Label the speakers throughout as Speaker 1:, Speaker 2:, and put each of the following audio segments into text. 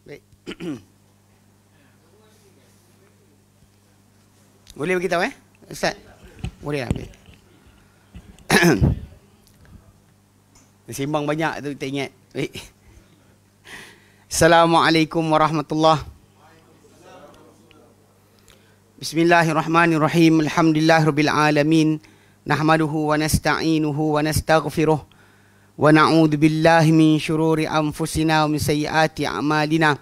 Speaker 1: Baik. Boleh beritahu Ustaz? Boleh lah. Sembang banyak tu kita ingat. Baik. Assalamualaikum warahmatullahi. Bismillahirrahmanirrahim. Alhamdulillahirabbil alamin. Nahmaduhu wa nasta'inuhu wa nastaghfiruh. Wa na'udzu billahi min syururi anfusina wa min sayyiati a'malina.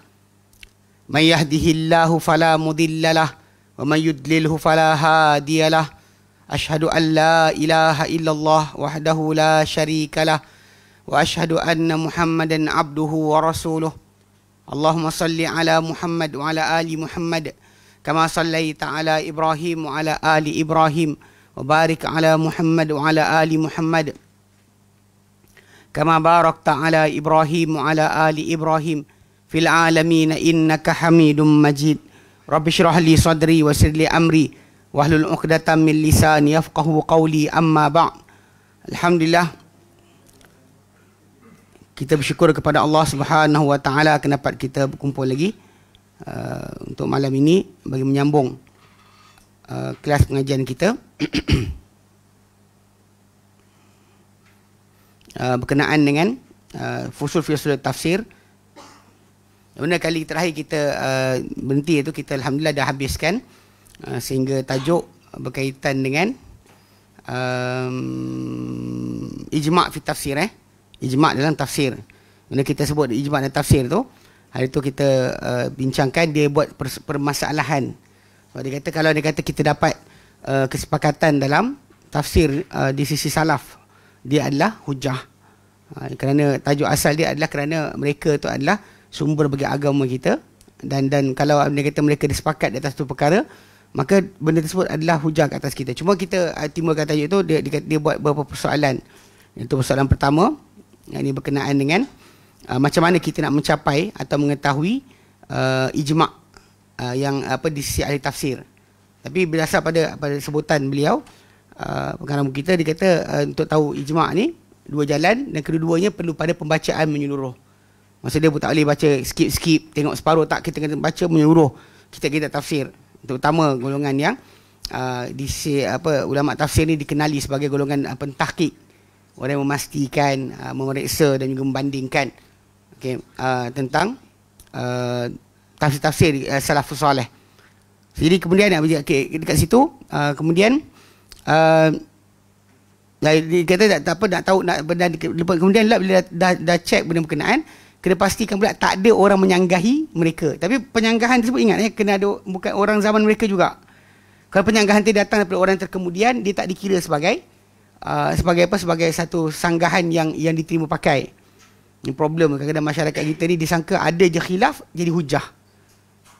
Speaker 1: May yahdihillahu fala mudilla lahu wa may yudlilhu fala hadiya lahu. Asyhadu an la ilaha illallah wahdahu la syarika lahu wa asyhadu anna Muhammadan abduhu wa rasuluh. Allahumma salli ala Muhammad wa ala ali Muhammad kama sallaita ala Ibrahim wa ala ali Ibrahim wa barik ala Muhammad wa ala ali Muhammad kama barakta ala Ibrahim wa ala ali Ibrahim fil alamin innaka Hamidum Majid. Rabbi shrah li sadri wa yassir li amri wahlul 'uqdatam min lisani yafqahu qawli, amma ba'd. Alhamdulillah, kita bersyukur kepada Allah Subhanahu wa taala kerana dapat kita berkumpul lagi untuk malam ini bagi menyambung kelas pengajian kita berkenaan dengan fusul-fusul tafsir. Benar kali terakhir kita berhenti itu kita alhamdulillah dah habiskan sehingga tajuk berkaitan dengan ijma' fi tafsir ijma' dalam tafsir. Bila kita sebut ijma' dalam tafsir tu, hari tu kita bincangkan dia buat permasalahan. Dia kata kalau dia kata kita dapat kesepakatan dalam tafsir di sisi salaf, dia adalah hujah. Kerana tajuk asal dia adalah kerana mereka tu adalah sumber bagi agama kita, dan kalau dia kata mereka disepakat di atas tu perkara, maka benda tersebut adalah hujah ke atas kita. Cuma kita timbulkan tajuk tu, dia buat beberapa persoalan. Itu persoalan pertama, yang ini berkenaan dengan macam mana kita nak mencapai atau mengetahui ijma' yang di sisi ahli tafsir. Tapi berdasar pada sebutan beliau, pengarang kita, dia kata untuk tahu ijma' ni dua jalan, dan kedua-duanya perlu pada pembacaan menyeluruh. Maksud dia pun tak boleh baca skip-skip, tengok separuh, tak, kita kena baca menyeluruh kita tafsir. Terutama golongan yang di sisi ulama tafsir ni dikenali sebagai golongan pentahqiq, orang yang memastikan, memeriksa dan juga membandingkan tentang tafsir-tafsir salafus salih. Jadi kemudian dekat situ kemudian dia kata tak apa, nak tahu nak benda, kemudian bila dah check benda berkenaan, kena pastikan pula tak ada orang menyanggahi mereka. Tapi penyanggahan tersebut, ingat kena ada bukan orang zaman mereka juga. Kalau penyanggahan itu datang daripada orang terkemudian, dia tak dikira sebagai sebagai satu sanggahan yang diterima pakai. Ini problem kadang-kadang masyarakat kita ni disangka ada je khilaf jadi hujah.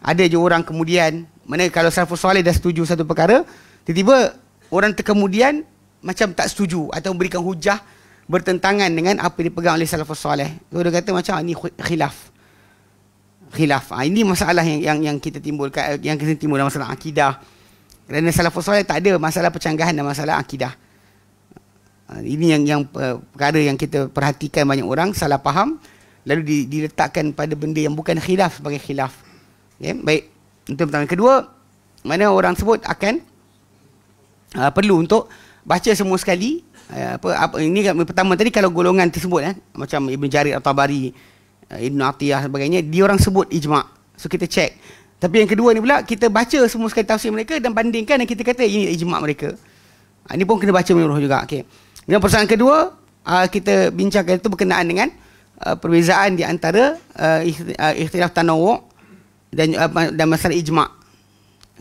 Speaker 1: Ada je orang kemudian, mana kalau salafus soleh dah setuju satu perkara, tiba-tiba orang terkemudian macam tak setuju atau memberikan hujah bertentangan dengan apa yang dipegang oleh salafus soleh. So dia kata macam ini khilaf. Ini masalah yang kita timbulkan, yang kita timbul dalam masalah akidah. Kerana salafus soleh tak ada masalah percanggahan dalam masalah akidah. Ini yang perkara yang kita perhatikan, banyak orang salah faham lalu diletakkan pada benda yang bukan khilaf sebagai khilaf. Baik, itu pertama. Kedua, mana orang sebut akan perlu untuk baca semua sekali. Ini pertama tadi kalau golongan tersebut macam Ibn Jarir At-Tabari, Ibn Atiyah sebagainya, dia orang sebut ijma'. So kita check. Tapi yang kedua ni pula, kita baca semua sekali tafsir mereka dan bandingkan, dan kita kata ini ijma' mereka. Ini pun kena baca menyeluruh juga. Dan persoalan kedua, kita bincangkan itu berkenaan dengan perbezaan di antara ikhtilaf tanawu' dan masalah ijma'.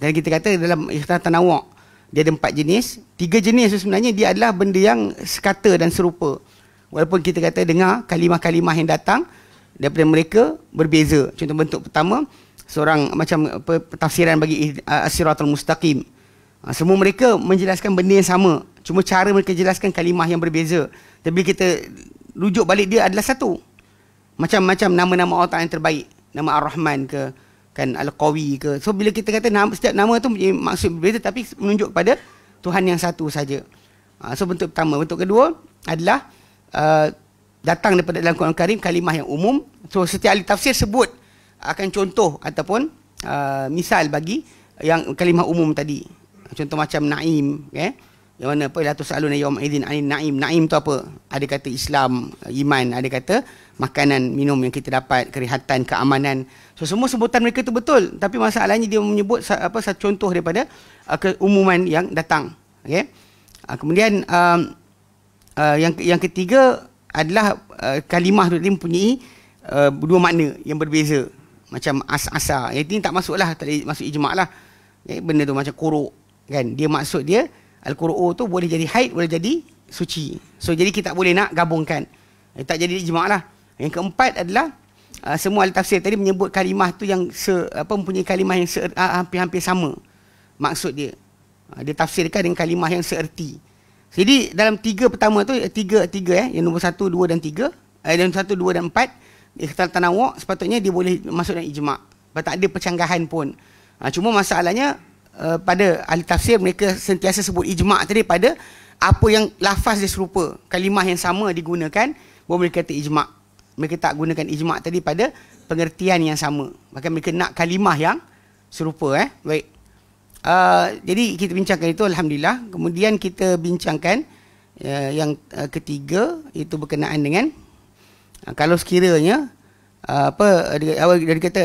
Speaker 1: Dan kita kata dalam ikhtilaf tanawu' dia ada 4 jenis. 3 jenis itu sebenarnya dia adalah benda yang sekata dan serupa. Walaupun kita kata dengar kalimah-kalimah yang datang daripada mereka berbeza. Contoh bentuk pertama, seorang macam tafsiran bagi as-siratal mustaqim. Semua mereka menjelaskan benda yang sama, cuma cara mereka jelaskan kalimah yang berbeza. Tapi kita rujuk balik, dia adalah satu. Macam nama-nama Allah Ta'ala yang terbaik. Nama Ar-Rahman ke, kan Al-Qawi ke. So bila kita kata setiap nama tu maksud berbeza, tapi menunjuk kepada Tuhan yang satu saja. So bentuk pertama. Bentuk kedua adalah datang daripada dalam Quran Karim kalimah yang umum. So setiap ahli tafsir sebut akan contoh ataupun misal bagi yang kalimah umum tadi. Contoh macam naim, yang mana apa, la tusaluna yawma idzin anin naim. Naim tu apa? Ada kata Islam, iman, ada kata makanan, minum yang kita dapat, kerehatan, keamanan. So semua sebutan mereka tu betul, tapi masalahnya dia menyebut apa satu contoh daripada keumuman yang datang. Okey. Kemudian yang ketiga adalah kalimah tu mempunyai dua makna yang berbeza. Macam asa. Yang ini tak masuklah, tak masuk ijma' lah. Benda tu macam quru' kan. Dia maksud dia Al-Qur'u tu boleh jadi haid, boleh jadi suci. So jadi kita tak boleh nak gabungkan. Tak jadi ijma' lah. Yang keempat adalah semua ahli tafsir tadi menyebut kalimah tu yang mempunyai kalimah yang hampir-hampir sama maksud dia. Dia tafsirkan dengan kalimah yang seerti. Jadi dalam tiga pertama tu, tiga yang nombor 1, 2 dan 3, dan 1, 2 dan 4, ikhtilaf tanawwu' sepatutnya dia boleh masuk dalam ijma'. Tak ada percanggahan pun. Cuma masalahnya pada ahli tafsir mereka sentiasa sebut ijma' tadi pada apa yang lafaz dia serupa, kalimah yang sama digunakan, baru mereka kata ijma'. Mereka tak gunakan ijma' tadi pada pengertian yang sama. Maka mereka nak kalimah yang serupa. Baik. Jadi kita bincangkan itu, alhamdulillah. Kemudian kita bincangkan yang ketiga, itu berkenaan dengan kalau sekiranya dia kata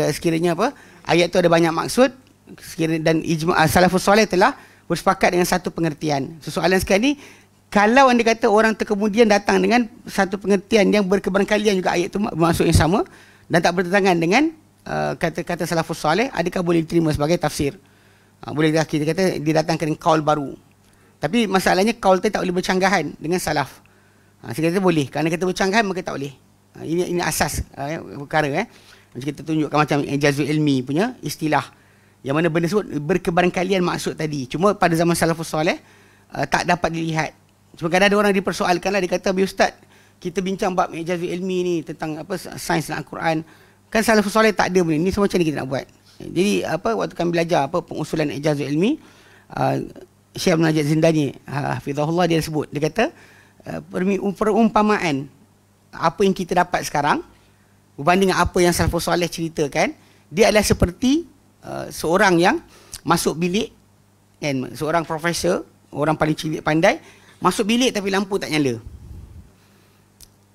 Speaker 1: sekiranya ayat tu ada banyak maksud, dan ijma' salafus soleh telah bersepakat dengan satu pengertian. Soalan sekarang ni, kalau anda kata orang kemudian datang dengan satu pengertian yang berkeberkalian juga ayat itu bermaksud yang sama dan tak bertentangan dengan kata-kata salafus soleh, adakah boleh diterima sebagai tafsir? Boleh kita kata dia datangkan dengan kaul baru. Tapi masalahnya kaul itu tak boleh bercanggahan dengan salaf. Saya kata boleh. Kerana kata bercanggahan maka tak boleh. Ini asas perkara. Macam kita tunjukkan macam ijazul ilmi punya istilah. Yang mana benda sebut berkeberkalian maksud tadi. Cuma pada zaman salafus soleh tak dapat dilihat. Cuma kadang ada orang dipersoalkan lah, dia kata, Ustaz, kita bincang bab ijazul ilmi ni tentang sains dalam Al-Quran. Kan salafus soleh tak ada benda ni, so macam ni kita nak buat. Jadi waktu kami belajar pengusulan ijazul ilmi, Syekh Abdul Najib Zindani hafizahullah, dia sebut, dia kata perumpamaan apa yang kita dapat sekarang berbanding dengan apa yang salafus soleh ceritakan, dia adalah seperti seorang yang masuk bilik, kan, seorang profesor, orang paling pandai, masuk bilik tapi lampu tak nyala.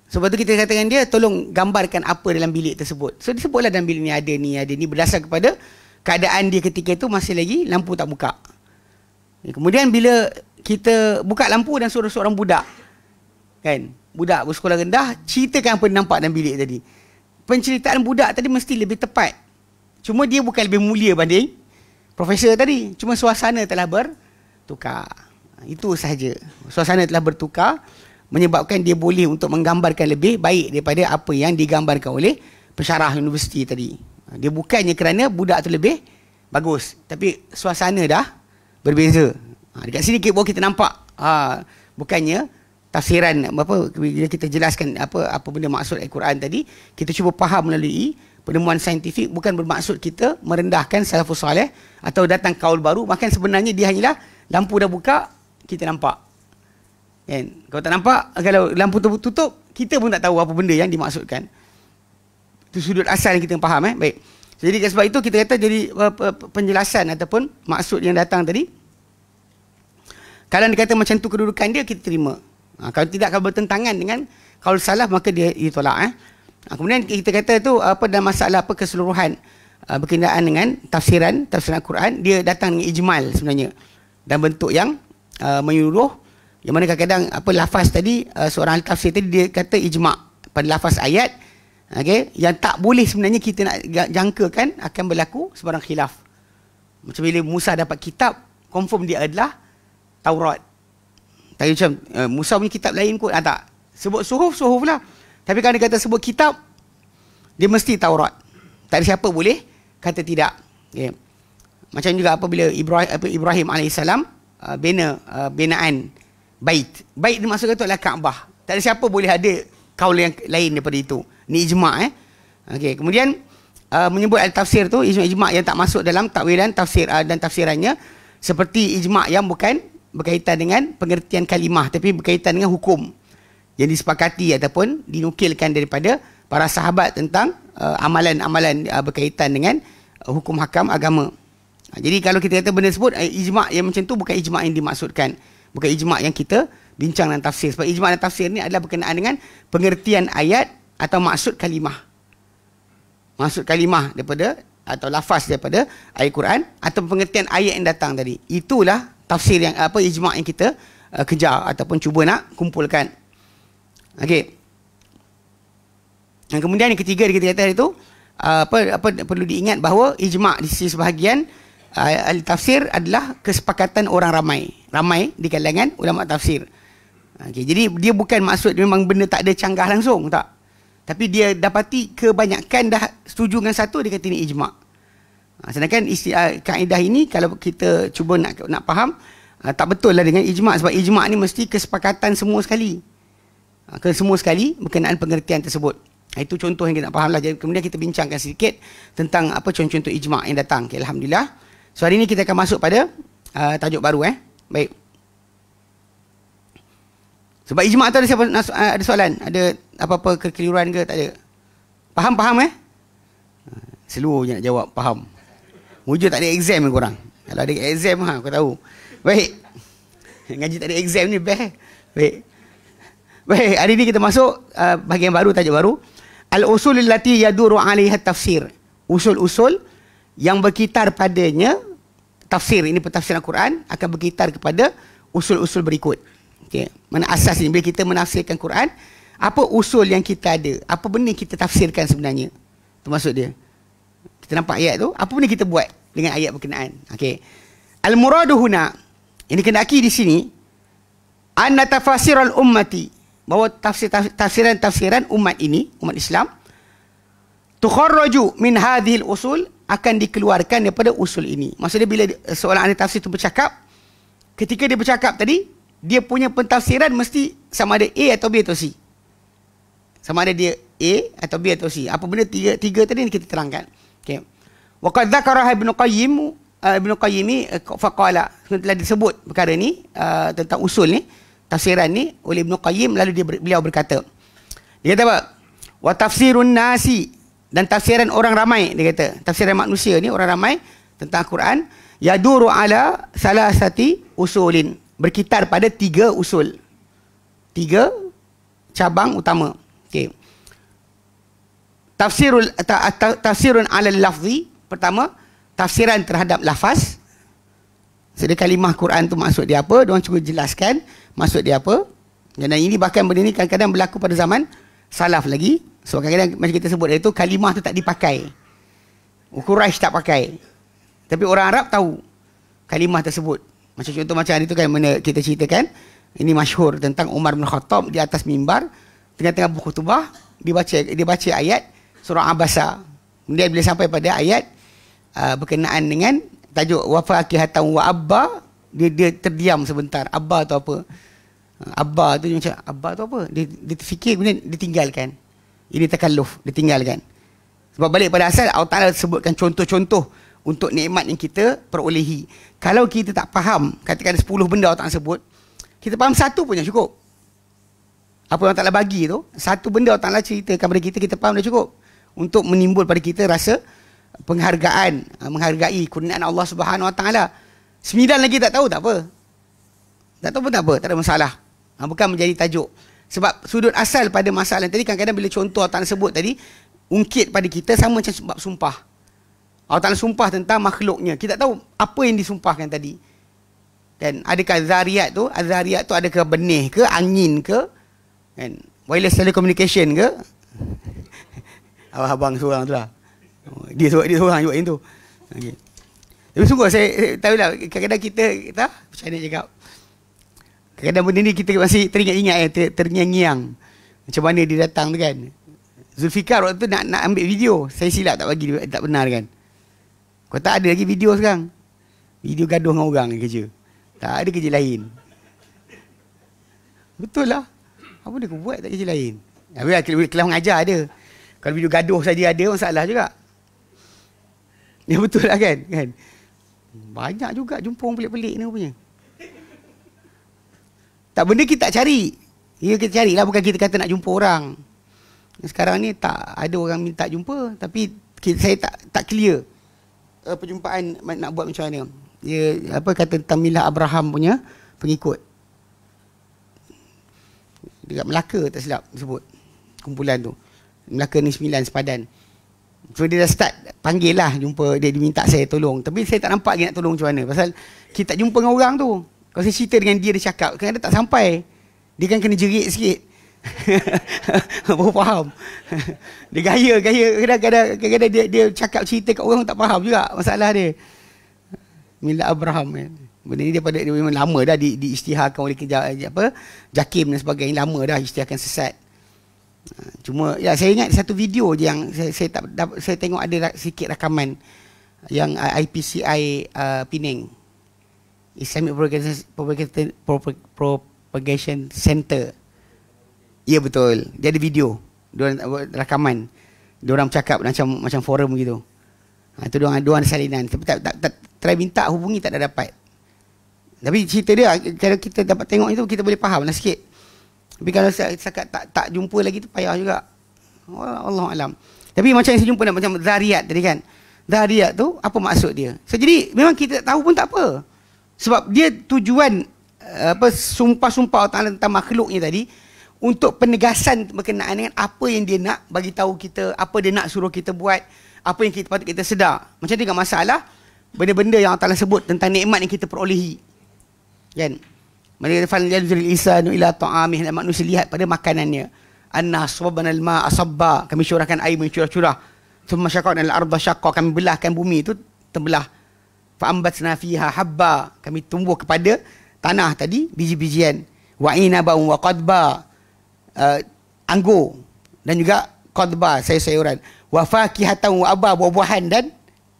Speaker 1: Sebab tu kita katakan dia, tolong gambarkan apa dalam bilik tersebut. So disebutlah dalam bilik ni ada ni berdasar kepada keadaan dia ketika itu, masih lagi lampu tak buka. Kemudian bila kita buka lampu dan suruh seorang budak, kan, budak bersekolah rendah, ceritakan apa yang nampak dalam bilik tadi. Penceritaan budak tadi mesti lebih tepat. Cuma dia bukan lebih mulia banding profesor tadi. Cuma suasana telah bertukar. Itu sahaja. Suasana telah bertukar, menyebabkan dia boleh untuk menggambarkan lebih baik daripada apa yang digambarkan oleh pensyarah universiti tadi. Dia bukannya kerana budak tu lebih bagus, tapi suasana dah berbeza. Dekat sini baru kita nampak bukannya tafsiran bila kita jelaskan apa benda maksud Al-Quran tadi, kita cuba faham melalui penemuan saintifik, bukan bermaksud kita merendahkan salafus soleh atau datang kaul baru. Bahkan sebenarnya dia hanyalah lampu dah buka, kita nampak. Kan? Kalau tak nampak, kalau lampu tutup, kita pun tak tahu apa benda yang dimaksudkan. Itu sudut asal yang kita faham. Baik. Jadi sebab itu kita kata, jadi penjelasan ataupun maksud yang datang tadi, kalau dia kata macam tu kedudukan dia, kita terima. Kalau tidak, kalau bertentangan dengan kaul salaf, maka dia ditolak. Kemudian kita kata tu dalam masalah keseluruhan berkenaan dengan tafsiran Al-Quran, dia datang dengan ijmal sebenarnya, dan bentuk yang menyeluruh. Yang mana kadang-kadang lafaz tadi, seorang tafsir tadi dia kata ijma' pada lafaz ayat, yang tak boleh sebenarnya kita nak jangkakan akan berlaku sebarang khilaf. Macam bila Musa dapat kitab, confirm dia adalah Taurat. Tak macam Musa punya kitab lain kot, tak. Sebut suhuf lah. Tapi kalau dia kata sebut kitab, dia mesti Taurat. Tak ada siapa boleh kata tidak. Macam juga apabila Ibrahim AS binaan bait. Bait dia maksudnya itu adalah Kaabah. Tak ada siapa boleh ada kaul yang lain daripada itu. Ni ijma'. Kemudian menyebut al-tafsir tu ijma' yang tak masuk dalam takwilan tafsir dan tafsirannya, seperti ijma' yang bukan berkaitan dengan pengertian kalimah, tapi berkaitan dengan hukum yang disepakati ataupun dinukilkan daripada para sahabat tentang amalan-amalan berkaitan dengan hukum hakam agama. Jadi kalau kita kata benda tersebut ijma' yang macam tu bukan ijma' yang dimaksudkan, bukan ijma' yang kita bincang dan tafsir. Sebab ijma' dan tafsir ni adalah berkenaan dengan pengertian ayat atau maksud kalimah. Maksud kalimah daripada atau lafaz daripada ayat Quran atau pengertian ayat yang datang tadi. Itulah tafsir yang ijma' yang kita kejar ataupun cuba nak kumpulkan. Okey. Dan kemudian yang ketiga kita kata itu perlu diingat bahawa ijma' di sisi sebahagian ahli tafsir adalah kesepakatan orang ramai di kalangan ulama tafsir. Okey, jadi dia bukan maksud memang benda tak ada canggah langsung, tak. Tapi dia dapati kebanyakan dah setuju dengan satu, dia kata ini ijma'. Sedangkan kaedah ini kalau kita cuba nak faham, tak betul lah dengan ijma'. Sebab ijma' ni mesti kesepakatan semua sekali. Semua sekali berkenaan pengertian tersebut. Itu contoh yang kita nak faham lah. Jadi kemudian kita bincangkan sedikit tentang contoh-contoh ijma' yang datang. Okay, Alhamdulillah. So hari ini kita akan masuk pada tajuk baru. Baik. Sebab ijma' tu ada siapa ada soalan? Ada apa-apa kekeliruan ke? Tak ada. Faham? Seluruh je nak jawab faham. Wujud tak ada exam ke korang? Kalau ada exam kau tahu. Baik. Ngaji tak ada exam ni best. Baik. Hari ni kita masuk bahagian baru, tajuk baru. Al-usul allati yaduru 'alaiha tafsir. Usul-usul yang berkitar padanya tafsir. Ini pentafsiran Al-Quran akan berkitar kepada usul-usul berikut. Okay. Mana asas ni? Bila kita menafsirkan Quran, apa usul yang kita ada? Apa benda kita tafsirkan sebenarnya? Itu maksud dia. Kita nampak ayat tu, apa benda kita buat dengan ayat berkenaan? Okey. Al-muradu huna, yang dikendaki di sini, anna tafasiral ummati, bahawa tafsiran umat ini, umat Islam, tukharraju min hadhil usul, akan dikeluarkan daripada usul ini. Maksudnya bila seorang ahli tafsir itu bercakap, ketika dia bercakap tadi, dia punya pentafsiran mesti sama ada A atau B atau C. Sama ada dia A atau B atau C. Apa benda tiga tadi ni kita terangkan. Okey. Wa qad dzakara Ibnu Qayyim faqala, telah disebut perkara ni tentang usul ni, tafsiran ni oleh Ibnu Qayyim, lalu beliau berkata. Dia kata apa? Wa tafsirun nasi, dan tafsiran orang ramai, dia kata. Tafsiran manusia ni orang ramai tentang Quran, yaduru ala salasati usulin, berkitar pada 3 usul. 3 cabang utama. Okey. Tafsirun ala lafzi, pertama, tafsiran terhadap lafaz. Sedangkan kalimah Quran tu maksud dia apa, diorang cuba jelaskan maksud dia apa. Dan ini bahkan benda ni kadang-kadang berlaku pada zaman salaf lagi. So kadang-kadang macam kita sebut itu, kalimah tu tak dipakai. Quraisy tak pakai. Tapi orang Arab tahu kalimah tersebut. Macam contoh macam hari tu kan, mana kita ceritakan, ini masyhur tentang Umar bin Khattab di atas mimbar, tengah-tengah berkhutbah, dia baca ayat surah Abasa. Kemudian bila sampai pada ayat berkenaan dengan tajuk wa faqihatan wa abba, dia terdiam sebentar. Abba tu apa? Abba tu macam abba tu apa? Dia terfikir, kemudian ditinggalkan. Ini takalluf, ditinggalkan. Sebab balik pada asal, Allah Ta'ala sebutkan contoh-contoh untuk nikmat yang kita perolehi. Kalau kita tak faham, katakan 10 benda Allah Ta'ala sebut, kita faham satu pun dah cukup. Apa yang Allah Ta'ala bagi tu, satu benda Allah Ta'ala ceritakan pada kita, kita faham dah cukup. Untuk menimbul pada kita rasa penghargaan, menghargai kurniaan Allah Subhanahu Wa Ta'ala. 9 lagi tak tahu, tak apa. Tak tahu pun tak apa, tak ada masalah. Bukan menjadi tajuk. Sebab sudut asal pada masalah tadi, kadang-kadang bila contoh Allah Ta'ala sebut tadi, ungkit pada kita sama macam sebab sumpah. Allah Ta'ala sumpah tentang makhluknya. Kita tak tahu apa yang disumpahkan tadi. Dan adakah Zariyat tu, Az-Zariyat tu adakah benih ke, angin ke, kan? Wireless telecommunication ke? Abang seorang tu lah. Dia seorang buat yang tu. Okay. Tapi sungguh saya tahu lah, kadang-kadang kita macam mana cakap, kadang-kadang benda ni kita masih teringat-ingat, terngiang-ngiang macam mana dia datang tu kan. Zulfikar waktu tu nak ambil video, saya silap tak bagi, tak benar kan. Kau tak ada lagi video sekarang, video gaduh dengan orang kerja, tak ada kerja lain. Betul lah, apa dia kau buat, tak kerja lain. Kelas mengajar ada, kalau video gaduh saja ada, masalah juga. Ya betul lah kan. Banyak juga jumpa orang pelik-pelik ni punya. Tak, benda kita tak cari. Ya, kita carilah, bukan kita kata nak jumpa orang. sekarang ni tak ada orang minta jumpa, tapi saya tak clear perjumpaan nak buat macam mana. Dia kata tentang Milah Abraham punya pengikut. Dekat Melaka tak silap disebut kumpulan tu. Melaka ni 9 sepadan. So dia dah start panggil lah jumpa, dia minta saya tolong. Tapi saya tak nampak dia nak tolong macam mana. Pasal kita tak jumpa dengan orang tu. Kalau saya cerita dengan dia cakap, kadang-kadang tak sampai. Dia kan kena jerit sikit. Baru faham. Dia gaya. Kadang-kadang dia cakap cerita kat orang tak faham juga masalah dia. Milah Abraham kan. Benda ni dia memang lama dah diisytiharkan oleh Jakim dan sebagainya. Lama dah isytiharkan sesat. Cuma ya saya ingat satu video je yang saya tengok ada sikit rakaman yang IPCI Penang, Islamic Propagation Center. Ya betul. Dia ada video. Diorang rakaman. Diorang bercakap macam forum gitu. Itu diorang ada salinan. Tapi tak try minta hubungi tak ada dapat. Tapi cerita dia kalau kita dapat tengok itu kita boleh faham lah sikit. Tapi kalau setakat tak jumpa lagi tu payah juga. Allah alam. Tapi macam yang saya jumpa macam Zariyat tadi kan. Zariyat tu apa maksud dia? So jadi memang kita tak tahu pun tak apa. Sebab dia tujuan sumpah-sumpah Allah tentang makhluknya tadi untuk penegasan berkenaan dengan apa yang dia nak bagi tahu kita, apa dia nak suruh kita buat, apa yang kita patut kita sedar. Macam tu tak masalah benda-benda yang Allah Taala sebut tentang nikmat yang kita perolehi. Kan? Mereka fal yalzul insanu ila ta'amih, manusia lihat pada makanannya. Anna sabana al-ma asabba, kami curahkan air mencurah-curah. Thumma syaqaqna al-ardha syaqqa, kami belahkan bumi itu terbelah. Fa ambatna fiha habba, kami tumbuh kepada tanah tadi biji-bijian. Wa inaban wa qadba, anggur dan juga qadba, sayur-sayuran. Wa fakihatan wa abba, buah-buahan dan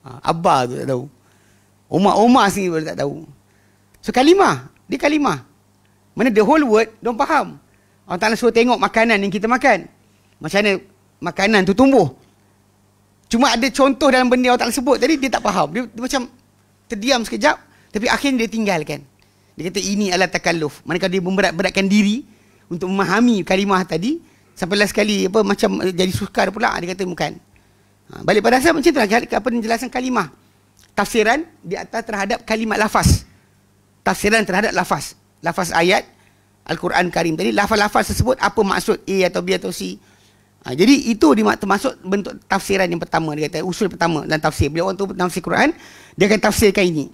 Speaker 1: abba tu tak tahu. Umar sini boleh tak tahu. So kalimah, dia kalimah. Mana the whole word, diorang faham. Allah Ta'ala suruh tengok makanan yang kita makan. Macam mana makanan tu tumbuh. Cuma ada contoh dalam benda Allah Ta'ala sebut tadi, dia tak faham. Dia macam terdiam sekejap, tapi akhirnya dia tinggalkan. Dia kata ini adalah takalluf. Manakala dia memberat-beratkan diri untuk memahami kalimah tadi, sampai last sekali macam jadi sukar pula, dia kata bukan. Balik pada asal macam itulah penjelasan kalimah. Tafsiran di atas terhadap kalimat lafaz. Tafsiran terhadap lafaz. Lafaz ayat Al-Quran Karim tadi, lafaz-lafaz tersebut apa maksud A atau B atau C. Jadi itu termasuk bentuk tafsiran yang pertama, dia kata usul pertama dan tafsir. Bila orang tu tafsir Quran, dia akan tafsirkan ini.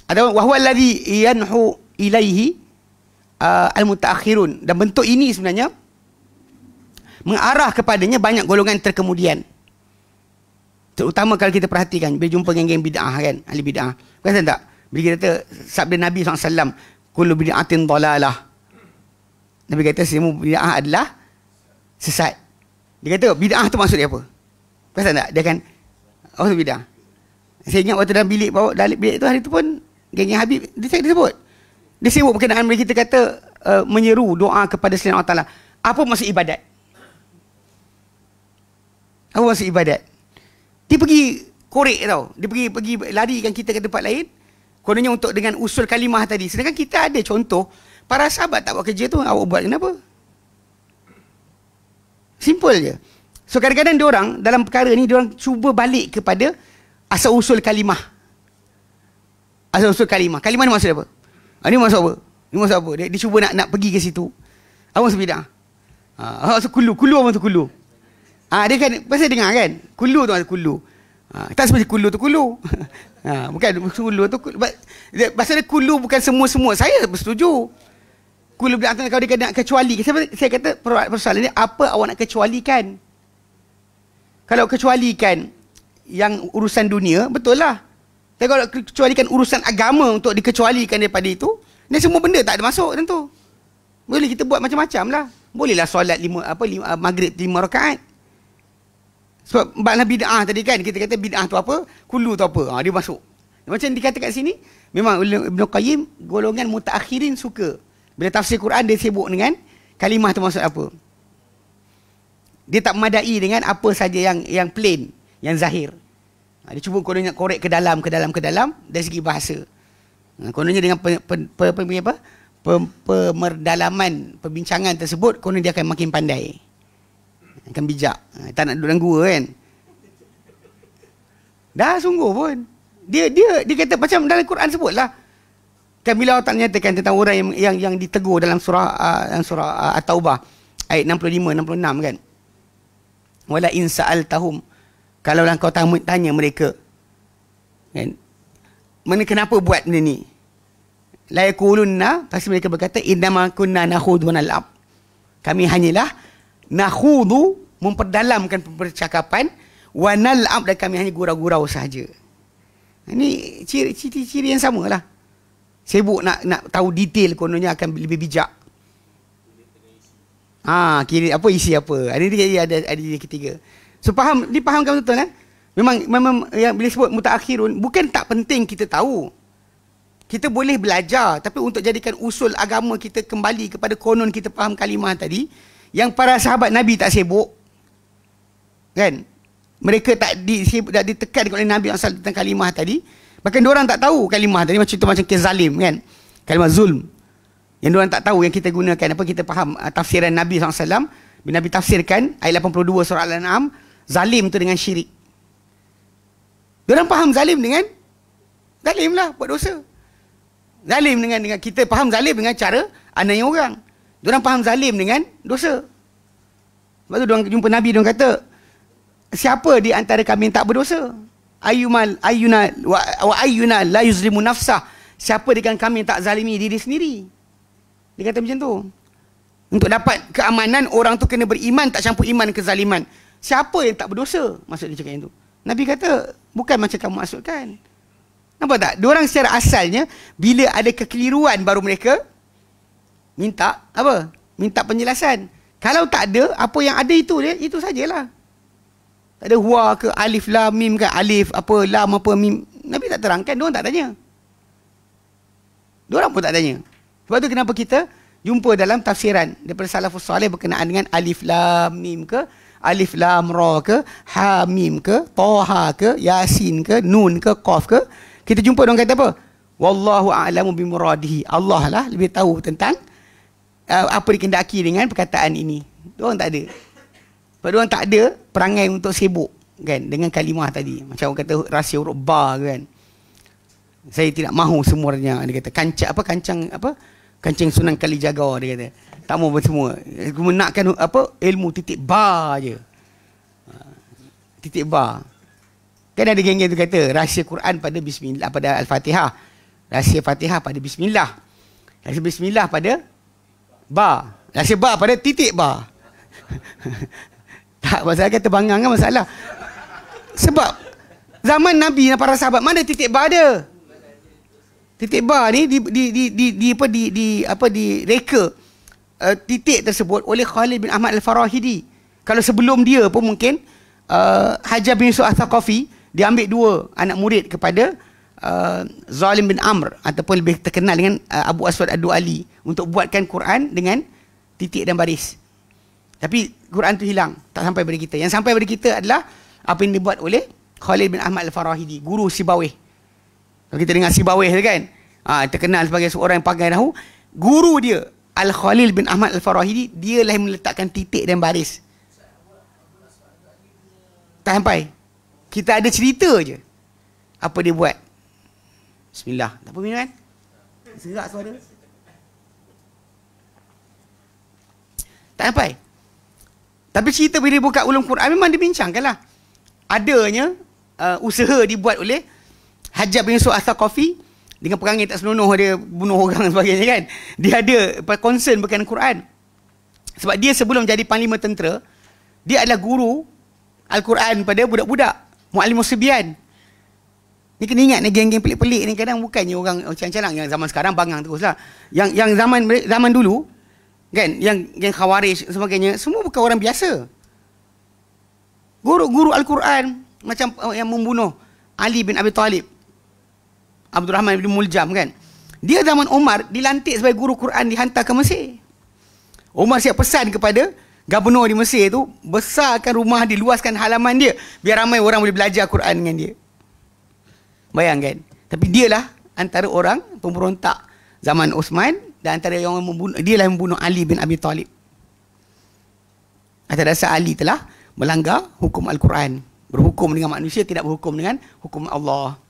Speaker 1: Ada wa huwa allazi yanhu ilaihi al-mutaakhirun, dan bentuk ini sebenarnya mengarah kepadanya banyak golongan terkemudian. Terutama kalau kita perhatikan bila jumpa geng-geng bid'ah kan, ahli bid'ah. Perasan tak? Bila kita kata sabda Nabi SAW, kullu bid'atin dalalah. Nabi kata semua bid'ah adalah sesat. Dia kata bid'ah tu maksud dia apa? Perasan tak? Dia kan, apa tu bid'ah? Saya ingat waktu dalam bilik tu hari tu pun geng-geng Habib, dia sebut. Dia sebut berkenaan bila kita kata menyeru doa kepada selain Allah Ta'ala. Apa maksud ibadat? Apa maksud ibadat? Dia pergi korek tau. Dia pergi larikan kita ke tempat lain. Kononnya untuk dengan usul kalimah tadi. Sedangkan kita ada contoh, para sahabat tak buat kerja tu, awak buat kenapa? Simple je. So kadang-kadang diorang dalam perkara ni, diorang cuba balik kepada asal usul kalimah. Asal usul kalimah. Kalimah ni maksud apa? Ini maksud apa? Ini maksud apa? Dia cuba nak pergi ke situ. Apa maksud bid'ah? Maksud kulu. Kulu apa maksud kulu? Dia kan, pasal dengar kan? Kulu tu maksud kulu. Tak seperti kulu tu kulu. Bukan kulu tu kulu. Pasal dia kulu bukan semua-semua. Saya bersetuju. Kulu bid'ah tu kalau dia nak kecuali. Saya kata persoalan ni, apa awak nak kecualikan? Kalau kecualikan yang urusan dunia, betul lah. Tapi kalau kecualikan urusan agama untuk dikecualikan daripada itu, ni semua benda tak ada masuk tentu. Boleh kita buat macam-macam lah. Bolehlah solat maghrib 5 rakaat. Sebab makna bid'ah tadi kan, kita kata bid'ah tu apa, kulu tu apa, dia masuk. Macam dikatakan sini, memang Ibn Qayyim, golongan mutaakhirin suka. Bila tafsir Quran, dia sibuk dengan kalimah tu maksud apa. Dia tak memadai dengan apa saja yang plain, yang zahir. Dia cuba kononnya korek ke dalam dari segi bahasa. Kononnya dengan pemerdalaman perbincangan tersebut, konon dia akan makin pandai. Akan bijak. Tak nak duduk dalam gua kan. Dah sungguh pun. Dia kata macam dalam Quran sebutlah. Kan bila Allah Ta'ala nyatakan tentang orang yang ditegur dalam surah At-Taubah ayat 65 66 kan. Wala in sa'altahum, kalau kau tanya mereka kan, mana kenapa buat benda ni? La yaqulunna, pasti mereka berkata innama kunna nakhudu wa nal'ab. Kami hanyalah nakhudu, memperdalamkan percakapan, wa nal'ab, dan kami hanya gurau-gurau sahaja. Ini ciri yang samalah. Sibuk nak tahu detail, kononnya akan lebih bijak. Kira apa, isi apa. Ada ketiga. So dipahamkan betul kan? Memang yang bila sebut mutaakhirun, bukan tak penting kita tahu. Kita boleh belajar, tapi untuk jadikan usul agama kita kembali kepada konon kita faham kalimah tadi, yang para sahabat Nabi tak sibuk. Kan? Mereka tak ditekan oleh Nabi SAW tentang kalimah tadi. Bahkan diorang tak tahu kalimah tadi, macam kes zalim kan. Kalimah zulm. Yang diorang tak tahu, yang kita gunakan, apa kita faham tafsiran Nabi SAW. Bila Nabi tafsirkan ayat 82 surah Al-An'am, zalim tu dengan syirik. Diorang faham zalim dengan zalim lah, buat dosa. Zalim dengan kita faham zalim dengan cara aniaya orang. Diorang faham zalim dengan dosa. Sebab tu diorang jumpa Nabi, diorang kata, siapa di antara kami yang tak berdosa? Ayyuna la yuzlimu nafsah. Siapa di kalangan kami yang tak zalimi diri sendiri? Dia kata macam tu. Untuk dapat keamanan, orang tu kena beriman, tak campur iman kezaliman. Siapa yang tak berdosa? Maksud dia cakap yang tu. Nabi kata, bukan macam kamu maksudkan. Nampak tak? Diorang secara asalnya, bila ada kekeliruan baru mereka minta apa? Minta penjelasan. Kalau tak ada, apa yang ada itu sajalah. Tak ada huwa ke, alif lam mim ke, alif apa, lam apa, mim. Nabi tak terangkan, diorang tak tanya. Diorang pun tak tanya. Sebab tu kenapa kita jumpa dalam tafsiran daripada salafus salih berkenaan dengan alif lam mim ke, alif lam ra ke, ha mim ke, taha ke, yasin ke, nun ke, qaf ke. Kita jumpa diorang kata apa? Wallahu a'lamu bimuradihi. Allah lah lebih tahu tentang apa dikehendaki dengan perkataan ini. Diorang tak ada. Sebab diorang tak ada perangai untuk sibuk kan dengan kalimah tadi. Macam orang kata rahsia huruf ba kan. Saya tidak mahu semuanya. Dia kata kancing Sunan Kalijaga, dia kata. Tak mahu semua. Menakkan apa ilmu titik ba je. Titik ba. Kan ada geng-geng tu kata rahsia Quran pada bismillah, pada Al-Fatihah. Rahsia Fatihah pada bismillah. Rahsia bismillah pada ba. Rahsia ba pada titik ba. Tak, masalah kata bangang kan masalah. Sebab zaman Nabi dan para sahabat, mana titik ba dia? Titik ba ni direka titik tersebut oleh Khalid bin Ahmad Al-Farahidi. Kalau sebelum dia pun mungkin Hajar bin Yusuf Al-Thaqafi, dia ambil dua anak murid kepada Zalim bin Amr, ataupun lebih terkenal dengan Abu Aswad Ad-Du'ali, untuk buatkan Quran dengan titik dan baris. Tapi Quran tu hilang, tak sampai pada kita. Yang sampai pada kita adalah apa yang dibuat oleh Khalid bin Ahmad Al-Farahidi, guru Sibawih. Kalau kita dengar Sibawih tu kan, terkenal sebagai seorang yang pandai nahwu. Guru dia Al-Khalil bin Ahmad Al-Farahidi, dia lah yang meletakkan titik dan baris. Tak sampai. Kita ada cerita je apa dia buat. Bismillah. Tak apa minum kan? Serak suara. Tak sampai. Tapi cerita bila dia buka ulum Quran memang dibincangkan lah. Adanya usaha dibuat oleh Hajar bin Yusuf Al-Thaqafi dengan perangai tak senonoh, dia bunuh orang dan sebagainya kan. Dia ada concern berkenaan Quran. Sebab dia sebelum jadi panglima tentera, dia adalah guru Al-Quran pada budak-budak, Mu'allimus Sibyan. Ni kena ingat ni, geng-geng pelik-pelik ni kadang bukannya orang calang-calang. Yang zaman sekarang bangang terus lah. Yang zaman dulu kan, yang geng Khawarij sebagainya, semua bukan orang biasa. Guru-guru Al-Quran macam yang membunuh Ali bin Abi Talib, Abdul Rahman bin Muljam kan. Dia zaman Umar dilantik sebagai guru Quran, dihantar ke Mesir. Umar siap pesan kepada gubernur di Mesir tu, besarkan rumah dia, luaskan halaman dia, biar ramai orang boleh belajar Quran dengan dia. Bayangkan. Tapi dialah antara orang pemberontak zaman Osman, dan antara yang membunuh, dialah yang membunuh Ali bin Abi Talib. Atas dasar ahli telah melanggar hukum Al-Quran. Berhukum dengan manusia, tidak berhukum dengan hukum Allah.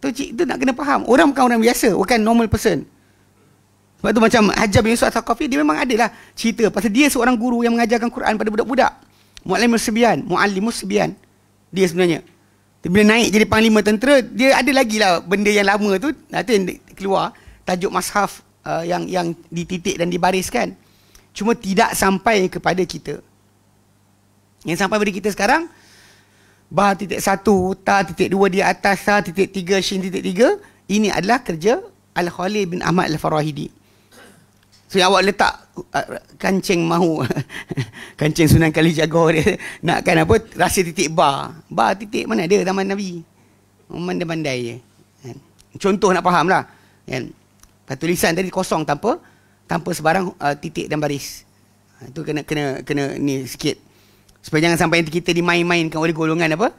Speaker 1: Itu nak kena faham. Orang bukan orang biasa, bukan normal person. Sebab tu macam Hajjaj bin Yusuf Al-Thaqafi, dia memang adalah cerita pasal dia seorang guru yang mengajarkan Quran pada budak-budak. Muallimus Sibyan. Dia sebenarnya. Bila naik jadi panglima tentera, dia ada lagi lah benda yang lama tu. Itu yang keluar. Tajuk Mashaf yang dititik dan dibariskan. Cuma tidak sampai kepada kita. Yang sampai pada kita sekarang, Ba titik 1, Ta titik 2 di atas, Ta titik 3, Shin titik 3. Ini adalah kerja Al-Khalil bin Ahmad Al-Farahidi. So yang awak letak kancing mahu kancing Sunan Kalijaga dia nakkan apa, rasa titik ba titik mana ada zaman Nabi, pandai-pandai je kan? Contoh nak faham lah kan? Tulisan tadi kosong tanpa sebarang titik dan baris. Itu kena ni sikit supaya jangan sampai kita dimain-mainkan oleh golongan apa,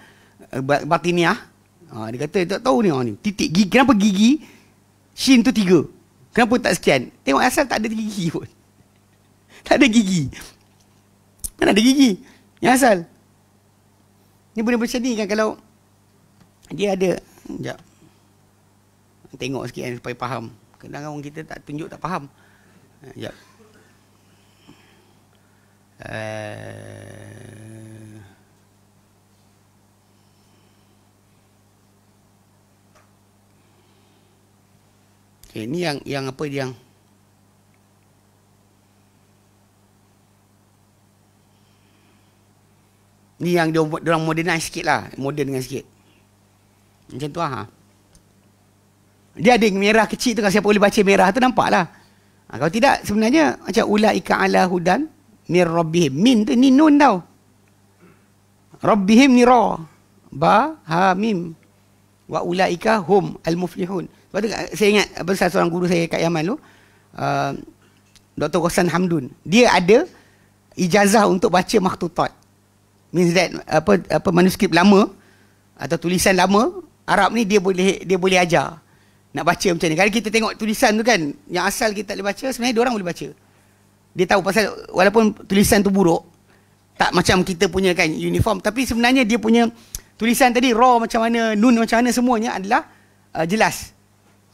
Speaker 1: batiniah. Dia kata tak tahu ni titik gigi, kenapa gigi Shin tu 3, kenapa tak sekian? Tengok asal tak ada gigi pun. Tak ada gigi. Mana ada gigi? Yang asal. Ni benda macam ni kan, kalau dia ada. Sekejap. Tengok sikit kan supaya faham. Kadang-kadang orang kita tak tunjuk tak faham. Sekejap. Okay, ni yang apa yang ni yang diorang modernize sikit lah, modern dengan sikit. Macam tu lah. Dia ada yang merah kecil tu, kalau siapa boleh baca merah tu nampak lah. Kalau tidak sebenarnya macam ulaika ala hudan mir rabbihim. Min tu ni nun tau. Rabbihim ni ra. Ba ha mim. Wa ulaika hum al muflihun. Sebab tu saya ingat besar seorang guru saya kat Yaman tu, Dr. Ghassan Hamdun. Dia ada ijazah untuk baca makhtutat. Means that apa manuskrip lama atau tulisan lama Arab ni dia boleh ajar nak baca macam ni. Kalau kita tengok tulisan tu kan, yang asal kita tak boleh baca, sebenarnya dia orang boleh baca. Dia tahu pasal walaupun tulisan tu buruk, tak macam kita punya kan uniform, tapi sebenarnya dia punya tulisan tadi raw macam mana, nun macam mana, semuanya adalah jelas.